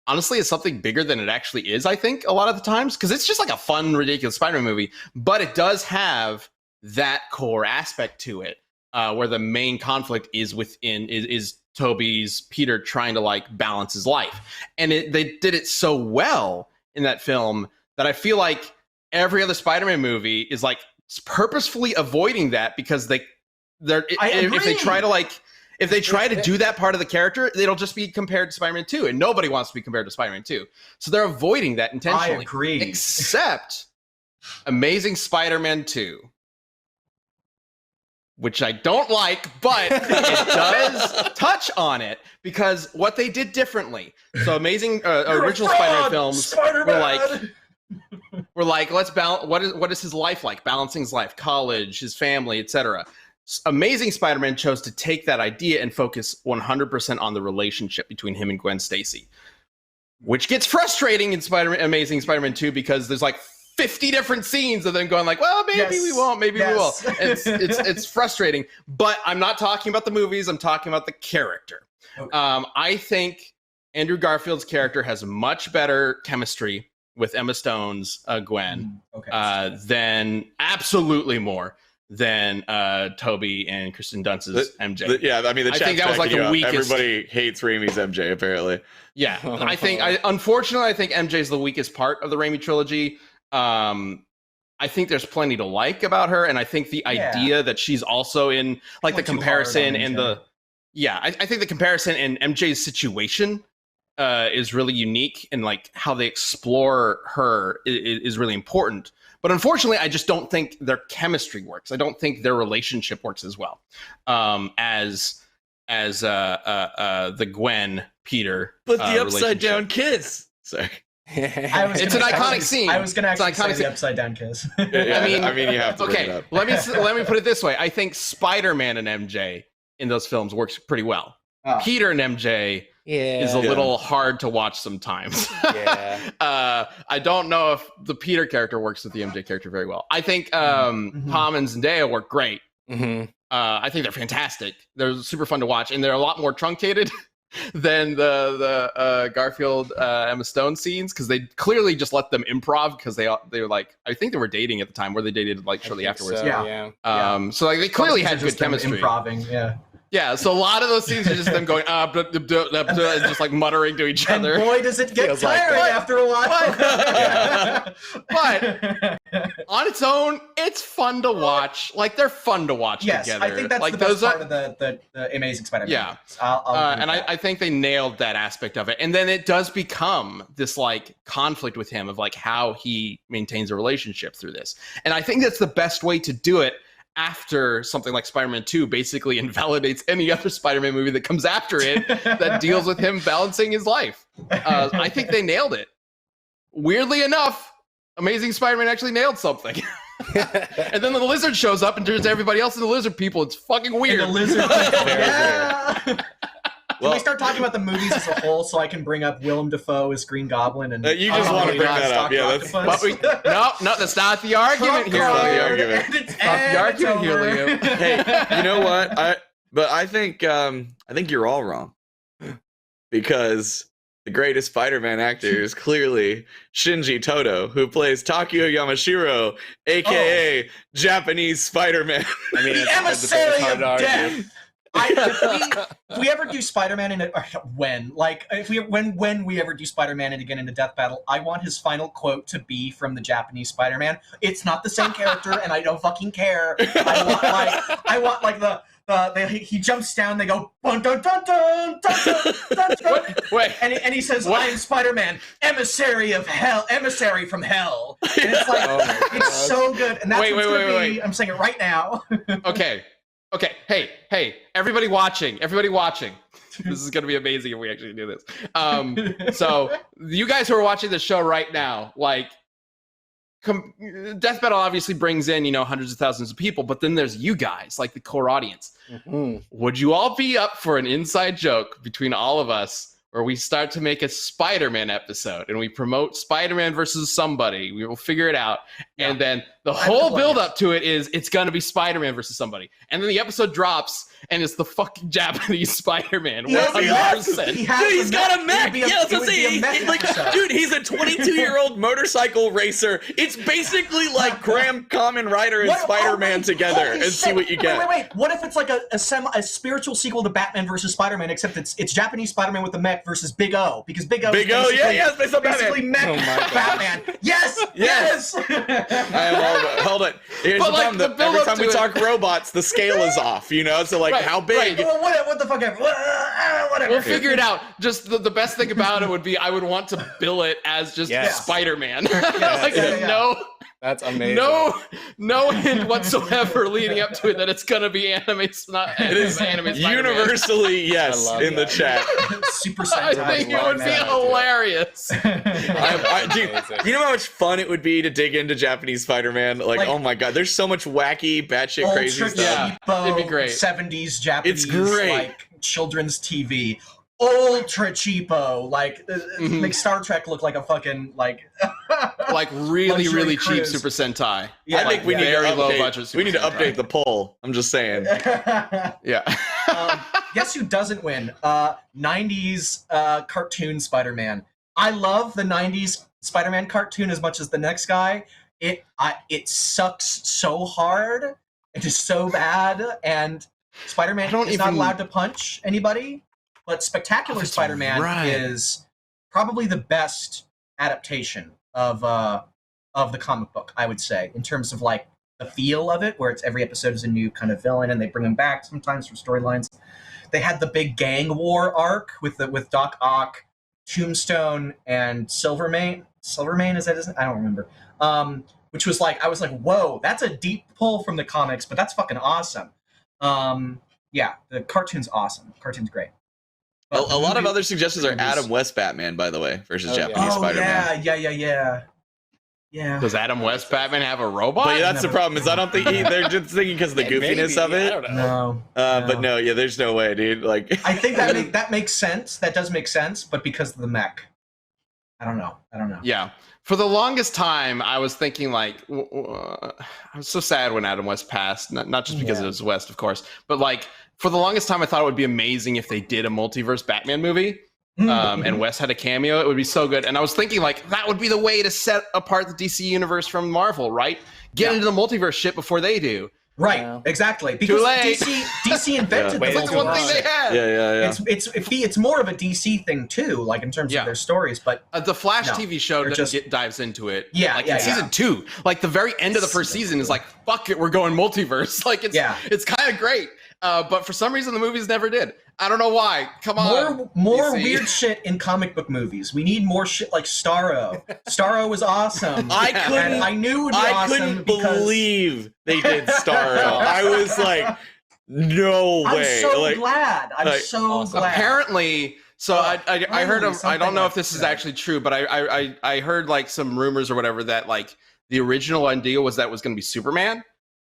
honestly as something bigger than it actually is. I think a lot of the times, because it's just like a fun, ridiculous Spider-Man movie, but it does have that core aspect to it, where the main conflict is is Tobey's Peter trying to like balance his life, and they did it so well in that film that I feel like every other Spider-Man movie is like purposefully avoiding that, because if they try to do that part of the character, it'll just be compared to Spider-Man 2, and nobody wants to be compared to Spider-Man 2. So they're avoiding that intentionally. I agree. Except Amazing Spider-Man 2, which I don't like, but it does touch on it, because what they did differently. So Amazing original Spider-Man films were like we're like, let's balance. What is his life like? Balancing his life, college, his family, etc. Amazing Spider-Man chose to take that idea and focus 100% on the relationship between him and Gwen Stacy, which gets frustrating in Amazing Spider-Man 2 because there's like 50 different scenes of them going like, well, maybe we won't, maybe we will. It's frustrating, but I'm not talking about the movies. I'm talking about the character. Okay. I think Andrew Garfield's character has much better chemistry with Emma Stone's Gwen than absolutely more than Tobey and Kristen Dunst's MJ. Yeah, I mean, I think that was like the weakest. Everybody hates Raimi's MJ, apparently. Yeah, unfortunately, I think MJ is the weakest part of the Raimi trilogy. I think there's plenty to like about her, and I think the idea that she's also in like the comparison and I think the comparison in MJ's situation is really unique, and like how they explore her is really important. But unfortunately, I just don't think their chemistry works. I don't think their relationship works as well as the Gwen Peter. But the upside down kiss. Sorry. It's an iconic scene. I was going to actually say the upside down kiss. I mean, you have to. Okay, it up. let me put it this way. I think Spider-Man and MJ in those films works pretty well. Peter and MJ is a little hard to watch sometimes. I don't know if the Peter character works with the MJ character very well. I think Tom and Zendaya work great. I think they're fantastic. They're super fun to watch, and they're a lot more truncated than the Garfield Emma Stone scenes, because they clearly just let them improv, because they were like, I think they were dating at the time, where they dated like shortly afterwards. So, so like they clearly had good chemistry. Improving, Yeah, so a lot of those scenes are just them going just like muttering to each other. And boy, does it get tiring after a while. But on its own, it's fun to watch. Like, they're fun to watch together. Yes, I think that's like, the best part of the Amazing Spider-Man. Yeah, I think they nailed that aspect of it. And then it does become this like conflict with him of like how he maintains a relationship through this. And I think that's the best way to do it, after something like Spider-Man 2 basically invalidates any other Spider-Man movie that comes after it that deals with him balancing his life. I think they nailed it. Weirdly enough, Amazing Spider-Man actually nailed something. And then the lizard shows up and turns everybody else into lizard people. It's fucking weird. And the lizard people, Can we start talking about the movies as a whole, so I can bring up Willem Dafoe as Green Goblin? And you just want to bring that up, no, that's not the argument here. Liam. Hey, you know what? I think you're all wrong, because the greatest Spider-Man actor is clearly Shinji Toto, who plays Takeo Yamashiro, aka Japanese Spider-Man. I mean, the emissary of death. If we ever do Spider-Man when we ever do Spider-Man and again in the Death Battle, I want his final quote to be from the Japanese Spider-Man. It's not the same character, and I don't fucking care. I want the he jumps down. They go dun dun dun dun dun dun dun. Wait, and he says, "I am Spider-Man, emissary of hell, emissary from hell." And it's like it's so good. And that's what's gonna be. I'm saying it right now. Okay, hey, everybody watching. This is going to be amazing if we actually do this. So you guys who are watching the show right now, like, Death Battle obviously brings in, hundreds of thousands of people, but then there's you guys, like the core audience. Would you all be up for an inside joke between all of us, where we start to make a Spider-Man episode and we promote Spider-Man versus somebody? We will figure it out. Yeah. And then the whole build up to it is it's going to be Spider-Man versus somebody. And then the episode drops and it's the fucking Japanese Spider-Man. 100%. He's got a mech. Dude, he's a 22-year-old motorcycle racer. It's basically like Graham, Kamen Rider, and Spider-Man together, and see what you get. Wait. What if it's like a spiritual sequel to Batman versus Spider-Man, except it's Japanese Spider-Man with the mech versus Big O, because Big O is based on basically mech Batman. Yes. I am hold on. Here's But, the like, problem. the Every build-up time we to it- talk robots, the scale is off, you know? So, like, Right, how big? right. Well, what the fuck ever. Whatever. We'll figure it out. Just the best thing about it would be I would want to bill it as just Yes. Spider-Man. Yeah. That's amazing. No hint whatsoever leading up to it that it's gonna be anime. Not It is anime Spider-Man. universally yes I love in the that. chat. Super I Sentai. think it love would be that. hilarious. Dude, Amazing. you know how much fun it would be to dig into Japanese Spider-Man? Like, oh my god, there's so much wacky, batshit crazy Ultra stuff. Yeah, it'd be great. 70s Japanese great. like children's TV. Ultra cheapo, like Mhm. make Star Trek look like a fucking like Like really, Luxury really cheap cruise. Super Sentai. Yeah, I think we need to very low update. budget Super We need to Sentai. update the poll. I'm just saying. Yeah. Guess who doesn't win? 90s cartoon Spider-Man. I love the 90s Spider-Man cartoon as much as the next guy. It sucks so hard. It is so bad, and I Spider-Man don't is not even- allowed to punch anybody. But Spectacular that's Spider-Man right. is probably the best adaptation of the comic book, I would say, in terms of like the feel of it, where it's every episode is a new kind of villain, and they bring him back sometimes for storylines. They had the big gang war arc with Doc Ock, Tombstone, and Silvermane. Silvermane, is that his? I don't remember. Which was like, I was like, whoa, that's a deep pull from the comics, but that's fucking awesome. Yeah, the cartoon's awesome. The cartoon's great. A lot of other suggestions are Adam West Batman, by the way, versus Oh, yeah. Japanese Spider-Man. Yeah. Does Adam West Batman have a robot? But yeah, that's the problem. Is I don't think they're just thinking because of the goofiness of I it. don't know. No. But no, yeah, there's no way, dude. Like, I think that makes sense. That does make sense, but because of the mech, I don't know. Yeah. For the longest time, I was thinking like, I was so sad when Adam West passed. Not just because it was West, of course, but like for the longest time, I thought it would be amazing if they did a multiverse Batman movie. And West had a cameo. It would be so good. And I was thinking like that would be the way to set apart the DC universe from Marvel, right? Get into the multiverse shit before they do. Right, Yeah. exactly. Because late. DC invented Yeah. the It's like the one thing they had. yeah. It's more of a DC thing too, like in terms Yeah. of their stories. But The Flash No, TV show they're just- dives into it. Yeah, like yeah, in season 2, like the very end of the first season is like, fuck it, we're going multiverse. Like it's kind of great. But for some reason the movies never did. I don't know why. Come on, more DC. weird shit in comic book movies. We need more shit like Starro. Starro was awesome. I knew it would be I awesome couldn't because believe they did Starro. I was like, no I'm way. so like, glad. I'm like, so awesome. glad. Apparently, so I heard of. I don't know if this is something like actually true, but I heard like some rumors or whatever that like the original idea was that it was going to be Superman,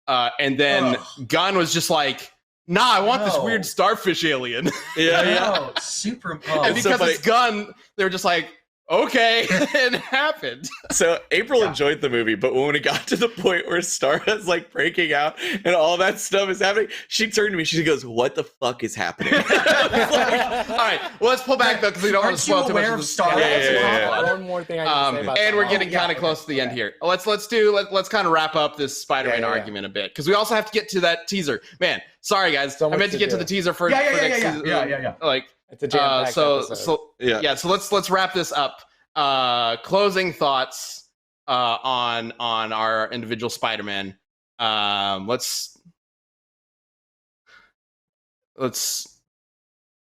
and then Gunn was just like, nah, I want this No. weird starfish alien. yeah. No, super. Oh, And It's so because funny. it's Gunn, they were just like, okay, it happened. So April Yeah. enjoyed the movie, but when it got to the point where Stara's like breaking out and all that stuff is happening, she turned to me. She goes, "What the fuck is happening?" All right, well, let's pull back though because we don't want to Aren't you spoil too much aware of of the Starro? Yeah. One more thing I can say about and we're Starro. getting kind of close to the end here. Let's kind of wrap up this Spider-Man Yeah. argument a bit because we also have to get to that teaser. Man, sorry guys, So I much meant to to get to do. the teaser for Yeah, for next season. yeah. Like, It's a jam-packed episode. so Yeah. So let's wrap this up. Closing thoughts on our individual Spider-Man. Let's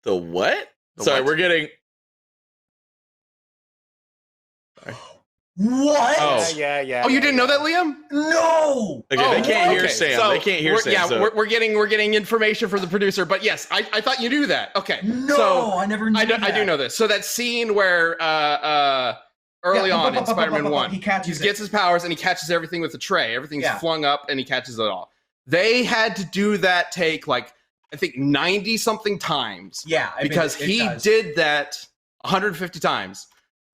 The what? The Sorry, what? we're getting. What? Oh. Yeah. Oh, you didn't know that, Liam? No. Okay, Oh, they can't hear okay. Sam. So They can't hear we're- Sam. Yeah, so- we're getting information from the producer, but yes, I thought you knew that. Okay, No, so I never knew I that. do know this. So that scene where early Yeah, on in Spider-Man 1, he catches gets his powers and he catches everything with a tray. Everything's Yeah. flung up and he catches it all. They had to do that take like I think 90 something times Yeah, I mean, because it he does. did that 150 times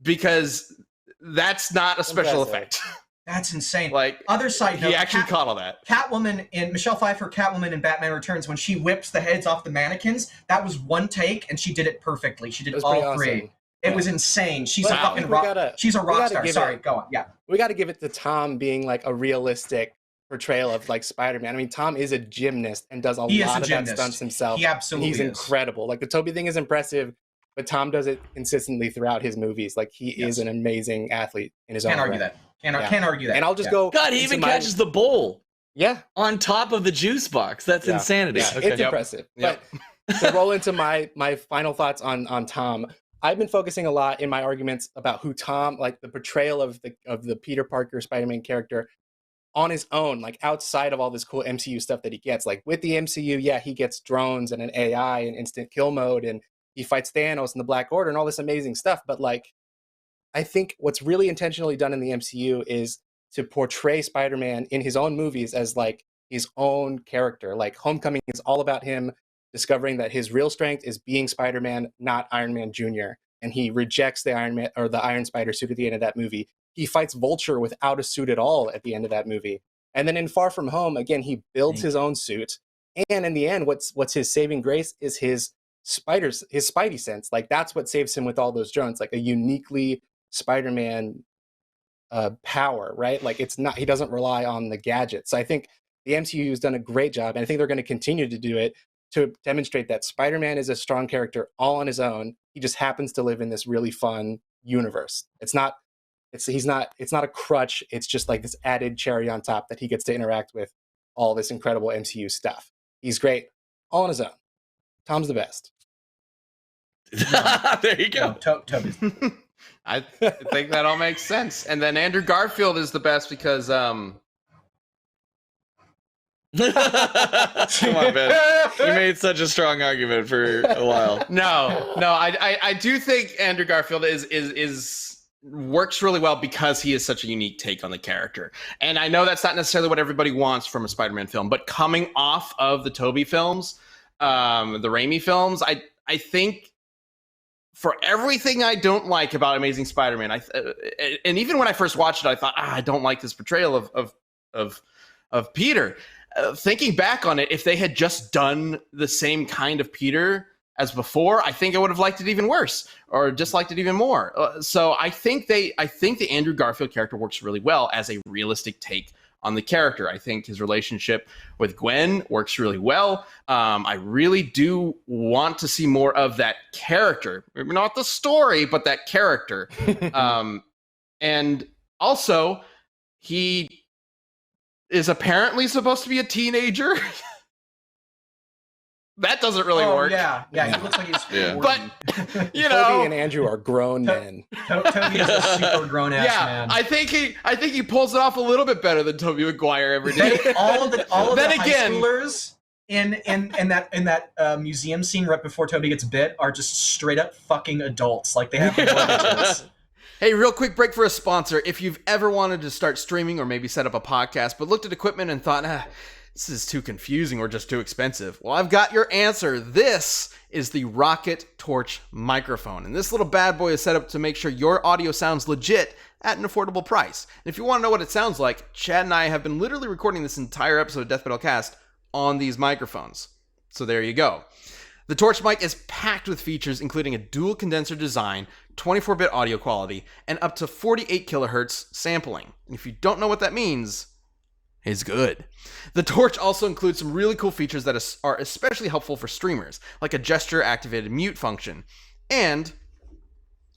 because that's not a special Impressive. effect. That's insane. Like Other side note, he actually caught all that. Catwoman in Michelle Pfeiffer Catwoman in Batman Returns, when she whips the heads off the mannequins, that was one take and she did it perfectly. She did It was all pretty three. awesome. It was insane. She's But a I fucking think we rock. gotta- She's a we rock gotta star. give Sorry, it- go on. Yeah. We got to give it to Tom being like a realistic portrayal of like Spider-Man. I mean, Tom is a gymnast and does a He is lot a of that gymnast. stunts himself. He absolutely He's is. incredible. Like the Tobey thing is impressive, but Tom does it consistently throughout his movies. Like he is Yes. an amazing athlete in his own Can't argue right. that. Can't argue that. And I'll just go. God, he into even my- catches the bowl Yeah, on top of the juice box. That's Yeah. insanity. yeah, Okay. it's impressive. Yep. But to roll into my final thoughts on Tom, I've been focusing a lot in my arguments about who Tom, like the portrayal of the Peter Parker Spider-Man character on his own, like outside of all this cool MCU stuff that he gets. Like with the MCU, yeah, he gets drones and an AI and instant kill mode, and he fights Thanos and the Black Order and all this amazing stuff. But like, I think what's really intentionally done in the MCU is to portray Spider-Man in his own movies as like his own character. Like Homecoming is all about him discovering that his real strength is being Spider-Man, not Iron Man Jr. And he rejects the Iron Man or the Iron Spider suit at the end of that movie. He fights Vulture without a suit at all at the end of that movie. And then in Far From Home, again, he builds his own suit. And in the end, what's his saving grace is his Spidey sense. Like that's what saves him with all those drones, like a uniquely Spider-Man power, right? Like it's not, he doesn't rely on the gadgets. So I think the MCU has done a great job, and I think they're going to continue to do it to demonstrate that Spider-Man is a strong character all on his own. He just happens to live in this really fun universe. It's not a crutch. It's just like this added cherry on top that he gets to interact with all this incredible MCU stuff. He's great all on his own. Tom's the best. There you go. Toby's. I think that all makes sense. And then Andrew Garfield is the best because Come on, Ben. You made such a strong argument for a while. no, I do think Andrew Garfield is works really well because he is such a unique take on the character. And I know that's not necessarily what everybody wants from a Spider-Man film, but coming off of the Tobey films, the Raimi films, I think for everything I don't like about Amazing Spider-Man, and even when I first watched it, I thought, I don't like this portrayal of Peter. Thinking back on it, if they had just done the same kind of Peter as before, I think I would have liked it even worse or disliked it even more. So I think the Andrew Garfield character works really well as a realistic take on the character. I think his relationship with Gwen works really well. I really do want to see more of that character. Maybe not the story, but that character. And also, he is apparently supposed to be a teenager. That doesn't really work. Yeah, he looks like he's 40. But, you Toby know, and Andrew are grown men. Toby is a super grown-ass man. I think he pulls it off a little bit better than Tobey Maguire ever did. all of the Then high again- schoolers in that museum scene right before Toby gets bit are just straight up fucking adults. Like they have mortgages. Hey, real quick break for a sponsor. If you've ever wanted to start streaming or maybe set up a podcast, but looked at equipment and thought, this is too confusing or just too expensive. Well, I've got your answer. This is the Rocket Torch microphone. And this little bad boy is set up to make sure your audio sounds legit at an affordable price. And if you want to know what it sounds like, Chad and I have been literally recording this entire episode of Death Metal Cast on these microphones. So there you go. The Torch mic is packed with features including a dual condenser design, 24-bit audio quality, and up to 48 kilohertz sampling. And if you don't know what that means, it's good. The Torch also includes some really cool features that are especially helpful for streamers, like a gesture-activated mute function, and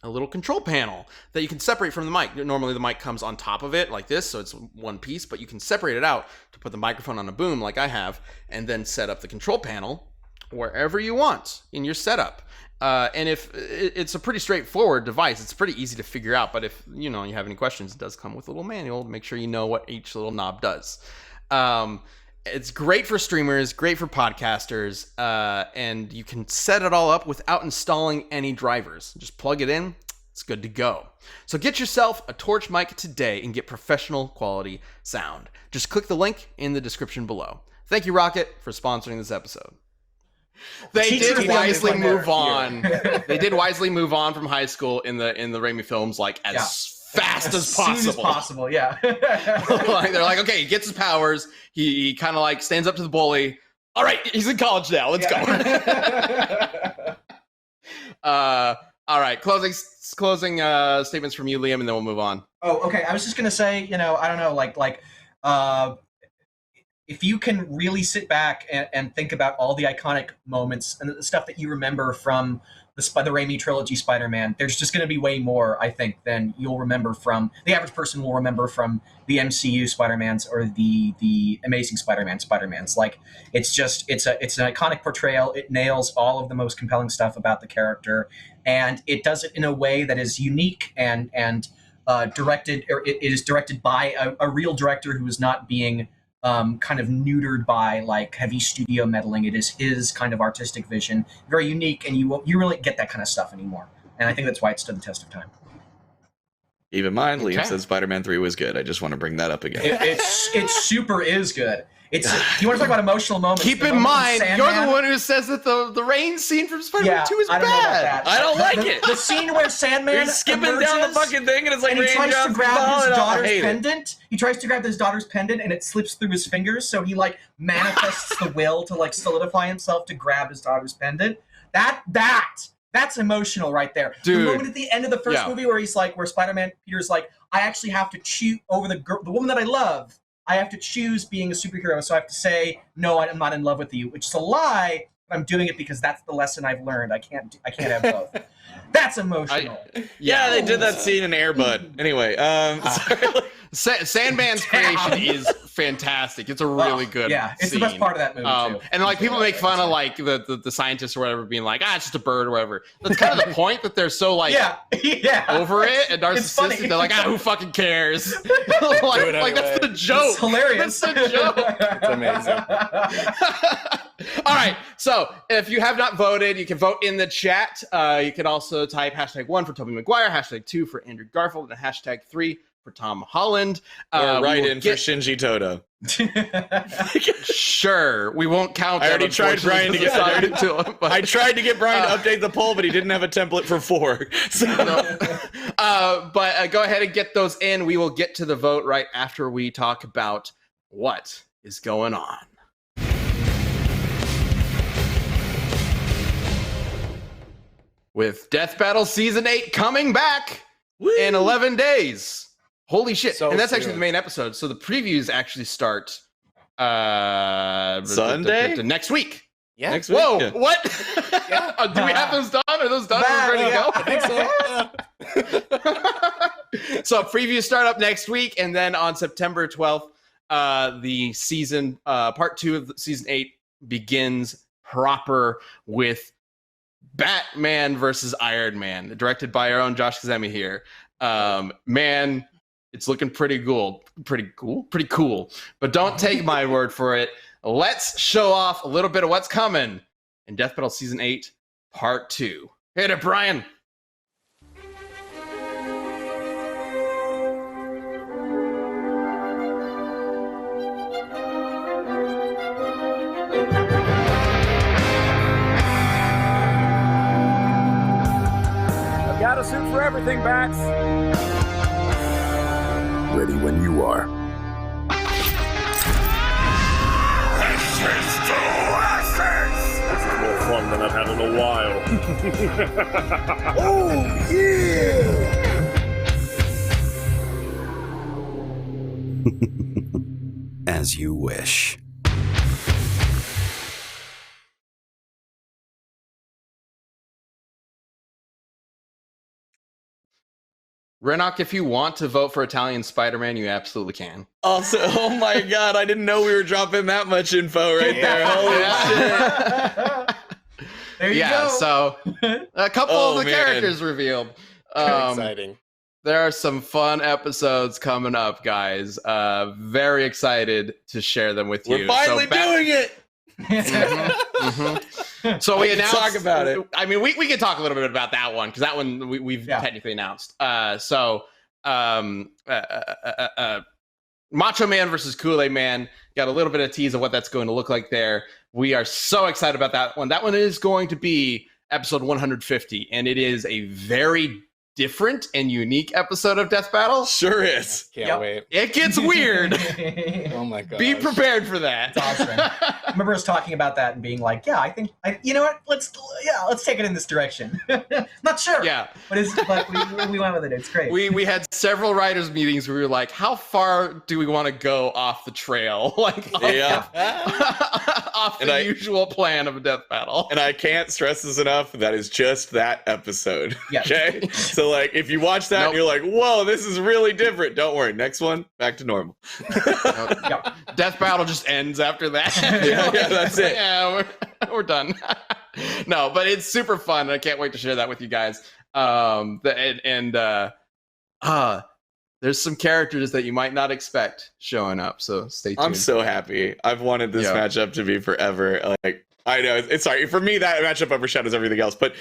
a little control panel that you can separate from the mic. Normally the mic comes on top of it like this, so it's one piece, but you can separate it out to put the microphone on a boom like I have, and then set up the control panel wherever you want in your setup. And if it's a pretty straightforward device, it's pretty easy to figure out. But if you have any questions, it does come with a little manual to make sure you know what each little knob does. It's great for streamers, great for podcasters, and you can set it all up without installing any drivers. Just plug it in, it's good to go. So get yourself a Torch mic today and get professional quality sound. Just click the link in the description below. Thank you, Rocket, for sponsoring this episode. They did wisely move on. They did wisely move on from high school in the Raimi films, like as fast as possible. Soon as possible, yeah. Like, they're like, okay, he gets his powers. He kind of like stands up to the bully. All right, he's in college now. Let's go. All right, closing statements from you, Liam, and then we'll move on. Oh, okay. I was just gonna say, I don't know, if you can really sit back and think about all the iconic moments and the stuff that you remember from the Raimi trilogy Spider-Man, there's just going to be way more, I think, than you'll remember from the average person will remember from the MCU Spider-Mans or the Amazing Spider-Mans. Like, it's an iconic portrayal. It nails all of the most compelling stuff about the character, and it does it in a way that is unique and directed. Or it is directed by a real director who is not being kind of neutered by like heavy studio meddling. It is his kind of artistic vision, very unique, and you really get that kind of stuff anymore. And I think that's why it stood the test of time. Even mine, Liam Okay. said Spider-Man 3 was good. I just want to bring that up again. It super is good. It's you want to talk about emotional moments. Keep the in moment mind, with you're Sandman- the one who says that the rain scene from Spider-Man 2 is I don't know about bad. that. I don't like it. The scene where Sandman You're skipping down the emerges, fucking thing, and it's like and he tries to raindrops grab falling his off. I daughter's hate it. pendant. He tries to grab his daughter's pendant, and it slips through his fingers. So he like manifests the will to like solidify himself to grab his daughter's pendant. That's emotional right there. Dude. The moment at the end of the first Yeah. movie where he's like, where Spider-Man Peter's like, I actually have to choose over the woman that I love. I have to choose being a superhero, so I have to say no. I'm not in love with you, which is a lie. But I'm doing it because that's the lesson I've learned. I can't have both. That's emotional. Yeah, they did that scene in Air Bud. Anyway, sorry. Sandman's creation is fantastic. It's a really good Yeah, it's scene. the best part of that movie too. And like people make fun of like the scientists or whatever being like, it's just a bird or whatever. That's kind of the point, that they're so like yeah, over it and It's funny. narcissistic. They're like, who fucking cares? like that's the joke. It's hilarious. That's the joke. It's amazing. All right. So if you have not voted, you can vote in the chat. You can also type #1 for Tobey Maguire, #2 for Andrew Garfield, and #3 for Tom Holland. Or we write will in for Shinji Toto. Sure, we won't count. I that, already tried Brian to get unfortunately, because it's assigned to him, but- I tried to get Brian to update the poll, but he didn't have a template for 4. So But go ahead and get those in. We will get to the vote right after we talk about what is going on. With Death Battle Season 8 coming back in 11 days. Holy shit. So and that's actually soon. the main episode. So the previews actually start Sunday? next week. Yeah. next week. Whoa, yeah. what? Do we have those done? Are those done? Are we ready to go? I think so. So previews start up next week, and then on September 12th, the season part 2 of season 8 begins proper with Batman versus Iron Man, directed by our own Josh Kazemi here. Man, it's looking pretty cool. But don't take my word for it. Let's show off a little bit of what's coming in Death Battle Season 8, Part 2. Hit it, Brian. I've got a suit for everything, Bats. Ready when you are. This is more fun than I've had in a while. Oh, yeah! As you wish. Renok, if you want to vote for Italian Spider-Man, you absolutely can. Also, oh my god, I didn't know we were dropping that much info right there. Holy shit. There you Yeah, go. so a couple Oh, of the man. characters revealed. Exciting. There are some fun episodes coming up, guys. Very excited to share them with you. We're finally doing it. So we We can announced. talk about it. I mean, we can talk a little bit about that one because that one we've Yeah. technically announced. Macho Man versus Kool-Aid Man. Got a little bit of tease of what that's going to look like there. We are so excited about that one. That one is going to be episode 150, and it is a very different and unique episode of Death Battle. Sure is. Can't Yep. wait. It gets weird. Oh my god. Be prepared for that. It's awesome. I remember us talking about that and being like, "Yeah, you know what? Let's take it in this direction." Not sure. Yeah. But we went with it. It's great. We had several writers meetings where we were like, how far do we want to go off the trail? Like Yeah. off And the usual plan of a death battle. And I can't stress this enough. That is just that episode. Yeah. Okay. So like, if you watch that, and you're like, "Whoa, this is really different." Don't worry. Next one, back to normal. Yep. Death battle just ends after that. Yeah, that's it. Yeah, we're done. No, but it's super fun. I can't wait to share that with you guys. There's some characters that you might not expect showing up, so stay tuned. I'm so happy. I've wanted this matchup to be forever. Like, I know it's sorry for me, that matchup overshadows everything else, but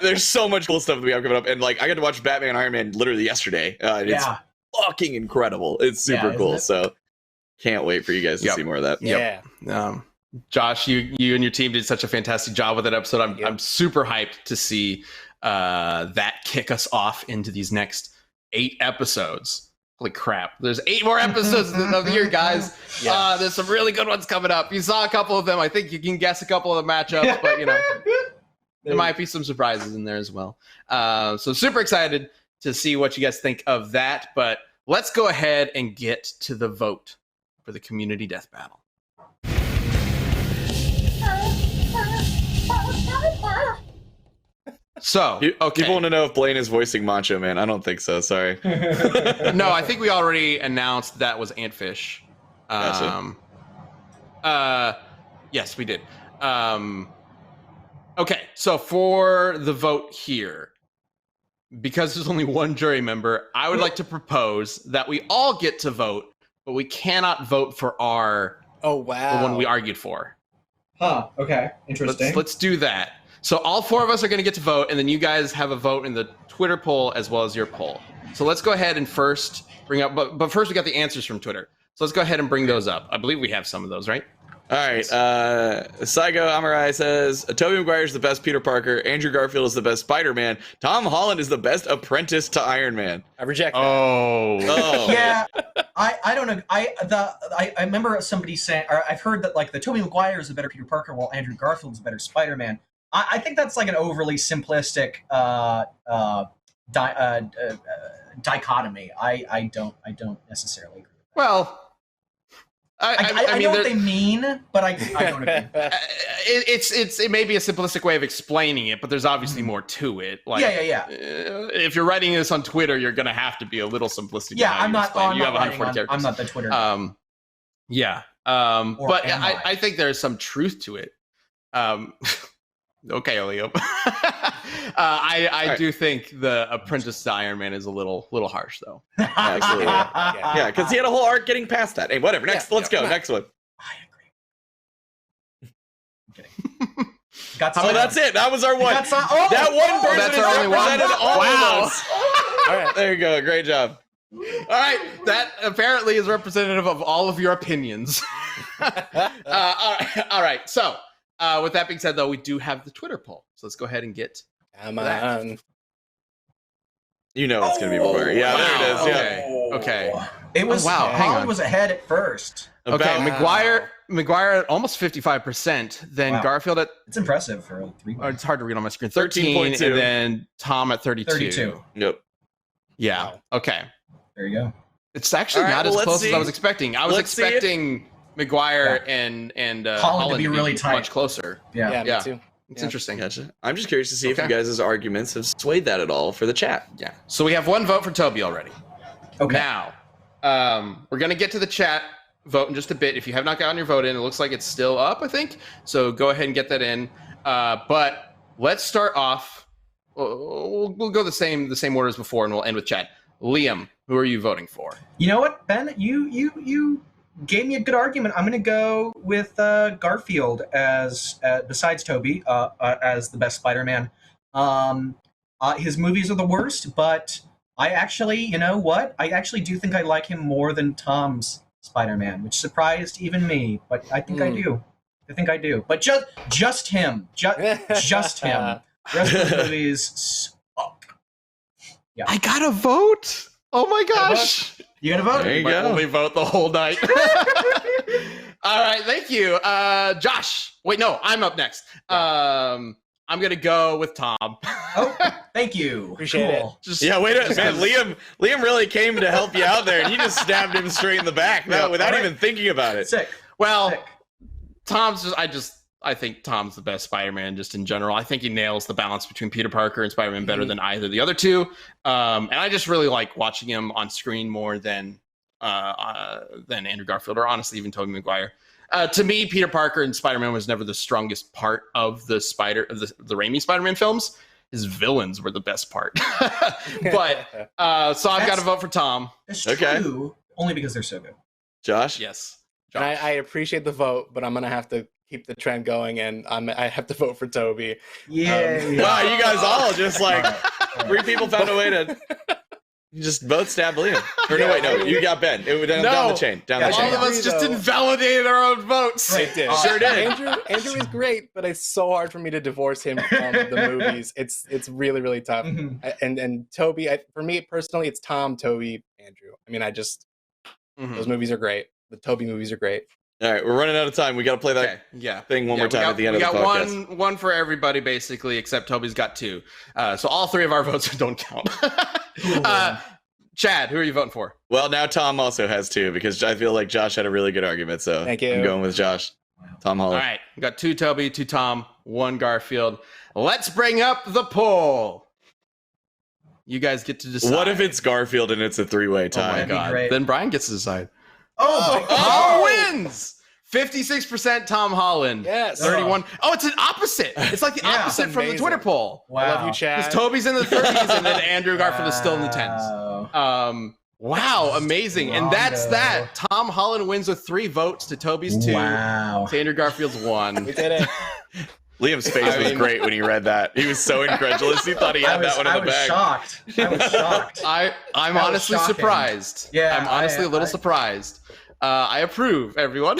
there's so much cool stuff that we have coming up, and like I got to watch Batman Iron Man literally yesterday. Yeah. It's fucking incredible. It's super Yeah, cool. isn't it? So can't wait for you guys to see more of that. Yeah. Josh, you and your team did such a fantastic job with that episode. I'm super hyped to see that kick us off into these next 8 episodes. Holy crap. There's 8 more episodes of the year, guys. Yeah. There's some really good ones coming up. You saw a couple of them. I think you can guess a couple of the matchups, but you know, there might be some surprises in there as well. So super excited to see what you guys think of that. But let's go ahead and get to the vote for the community death battle. So, okay. People want to know if Blaine is voicing Macho Man. I don't think so. Sorry. No, I think we already announced that was Antfish. Gotcha. Yes, we did. Okay, so for the vote here, because there's only one jury member, I would like to propose that we all get to vote, but we cannot vote for Oh wow. the one we argued for. Huh. Okay. Interesting. Let's do that. So all 4 of us are going to get to vote, and then you guys have a vote in the Twitter poll as well as your poll. So let's go ahead and first bring up, but first we got the answers from Twitter. So let's go ahead and bring those up. I believe we have some of those, right? All right. Saigo Amarai says Tobey Maguire is the best Peter Parker. Andrew Garfield is the best Spider-Man. Tom Holland is the best apprentice to Iron Man. I reject that. Oh. Yeah, I don't know. I remember somebody saying, or I've heard that like the Tobey Maguire is a better Peter Parker, while Andrew Garfield is a better Spider-Man. I think that's like an overly simplistic dichotomy. I don't necessarily agree with that. Well, I mean, know what they mean, but I don't agree. It may be a simplistic way of explaining it, but there's obviously more to it. Like, Yeah. If you're writing this on Twitter, you're gonna have to be a little simplistic. in Yeah, how I'm you not. explain it. I'm You not have writing 140 on- characters. I'm not the Twitter. Yeah. Or But am I? I think there's some truth to it. Okay, Leo. I do think the apprentice to Iron Man is a little harsh, though. Absolutely. Yeah, because he had a whole arc getting past that. Hey, whatever. Next, let's go. Next one. I agree. I'm kidding. Got Oh, that's it. That was our one. Got some- That one person that's our only one? represented all Wow. of us. All right, there you go. Great job. All right, that apparently is representative of all of your opinions. All right. So, with that being said, though, we do have the Twitter poll. So let's go ahead and get. Come on. You know it's gonna be more. Yeah, Wow. there it is. Yeah. Okay. It was. Oh, wow, hang Holland on. was ahead at first. Okay, About- McGuire at almost 55%. Then Wow. Garfield at. It's impressive for a 3. It's hard to read on my screen. 13.2. and then Tom at 32. 32. Yep. Yeah. Wow. Okay. There you go. It's actually All right, not well, as let's close as see. I was expecting. I was Let's see it. expecting McGuire and Holland to be really tight. much closer. Yeah. Yeah, Yeah. me too. It's Yeah. interesting. Gotcha. I'm just curious to see if Okay. you guys' arguments have swayed that at all for the chat. Yeah. So we have one vote for Tobey already. Okay. Now, we're gonna get to the chat vote in just a bit. If you have not gotten your vote in, it looks like it's still up, I think. So go ahead and get that in. But let's start off. We'll go the same order as before, and we'll end with chat. Liam, who are you voting for? You know what, Ben? You gave me a good argument. I'm going to go with Garfield as besides Tobey as the best Spider-Man. His movies are the worst, but I actually, you know what? I actually do think I like him more than Tom's Spider-Man, which surprised even me. But I think I do. I think I do. But just him, just him. The rest of the movies suck. Yeah. I got a vote. Oh my gosh. You gonna vote? There you Might go. only vote the whole night. All right, thank you. Josh. Wait, no, I'm up next. I'm gonna go with Tom. Oh, thank you. Appreciate it. Just, Yeah, wait a minute, just man. 'cause- Liam really came to help you out there, and you just stabbed him straight in the back Yeah. without even thinking about it. Sick. Well, Sick. I think Tom's the best Spider-Man just in general. I think he nails the balance between Peter Parker and Spider-Man better than either of the other two. And I just really like watching him on screen more than Andrew Garfield or honestly even Tobey Maguire. To me, Peter Parker and Spider-Man was never the strongest part of the Raimi Spider-Man films. His villains were the best part. But so I've got to vote for Tom. It's true, only because they're so good. Josh? Yes. And I appreciate the vote, but I'm gonna have to keep the trend going, and I have to vote for Tobey. Yeah. Wow, you guys all just like 3 people found a way to. You just both stabbed Liam. Or no, wait, no, you got Ben. It went down the chain. Down the all chain. of us just invalidated our own votes. It did. Sure did. Andrew is great, but it's so hard for me to divorce him from the movies. It's really, really tough. And Tobey, for me personally, it's Tom, Tobey, Andrew. I mean, those movies are great. The Tobey movies are great. All right, we're running out of time. We got to play that thing one more time at the end of the podcast. We got one for everybody, basically, except Toby's got 2. So all 3 of our votes don't count. Chad, who are you voting for? Well, now Tom also has 2 because I feel like Josh had a really good argument. So thank you. I'm going with Josh. Tom Holland. All right, we got 2 Tobey, 2 Tom, 1 Garfield. Let's bring up the poll. You guys get to decide. What if it's Garfield and it's a 3-way tie? Oh my God. Great. Then Brian gets to decide. Oh my God. Oh, wins! 56% Tom Holland. Yes. 31. Oh, it's an opposite. It's like the opposite from the amazing. Twitter poll. Wow. I love you, Chad. Because Toby's in the 30s and then Andrew Garfield is still in the 10s. Wow, amazing. And that's that. Tom Holland wins with 3 votes to Toby's 2. Wow. To Andrew Garfield's 1. We did it. Liam's face was great when he read that. He was so incredulous. He thought he had that one in the bag. I was shocked. I'm was honestly shocking. surprised. Yeah, I'm honestly a little surprised. I approve, everyone.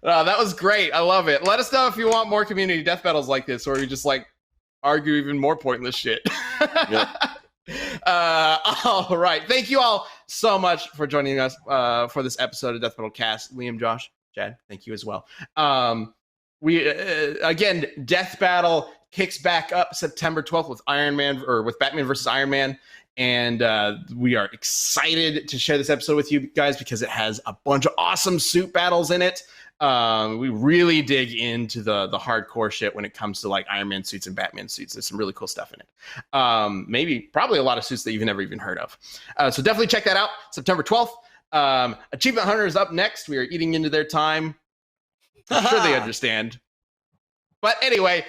That was great. I love it. Let us know if you want more community death battles like this, or you just like argue even more pointless shit. Yep. All right. Thank you all so much for joining us for this episode of Death Battle Cast. Liam, Josh, Chad, thank you as well. We again, Death Battle kicks back up September 12th with Batman versus Iron Man. And we are excited to share this episode with you guys because it has a bunch of awesome suit battles in it. We really dig into the hardcore shit when it comes to like Iron Man suits and Batman suits. There's some really cool stuff in it. Probably a lot of suits that you've never even heard of. So definitely check that out. September 12th. Achievement Hunter is up next. We are eating into their time. I'm sure they understand. But anyway,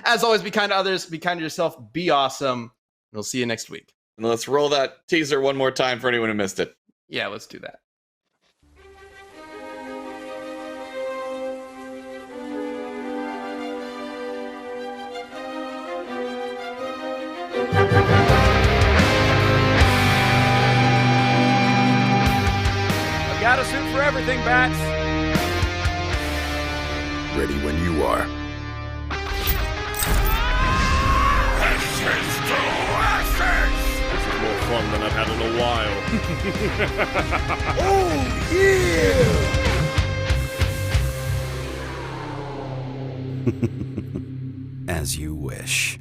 as always, be kind to others, be kind to yourself, be awesome. We'll see you next week. And let's roll that teaser one more time for anyone who missed it. Yeah, let's do that. I've got a suit for everything, Bats. Ready when you are. This is more fun than I've had in a while. As you wish.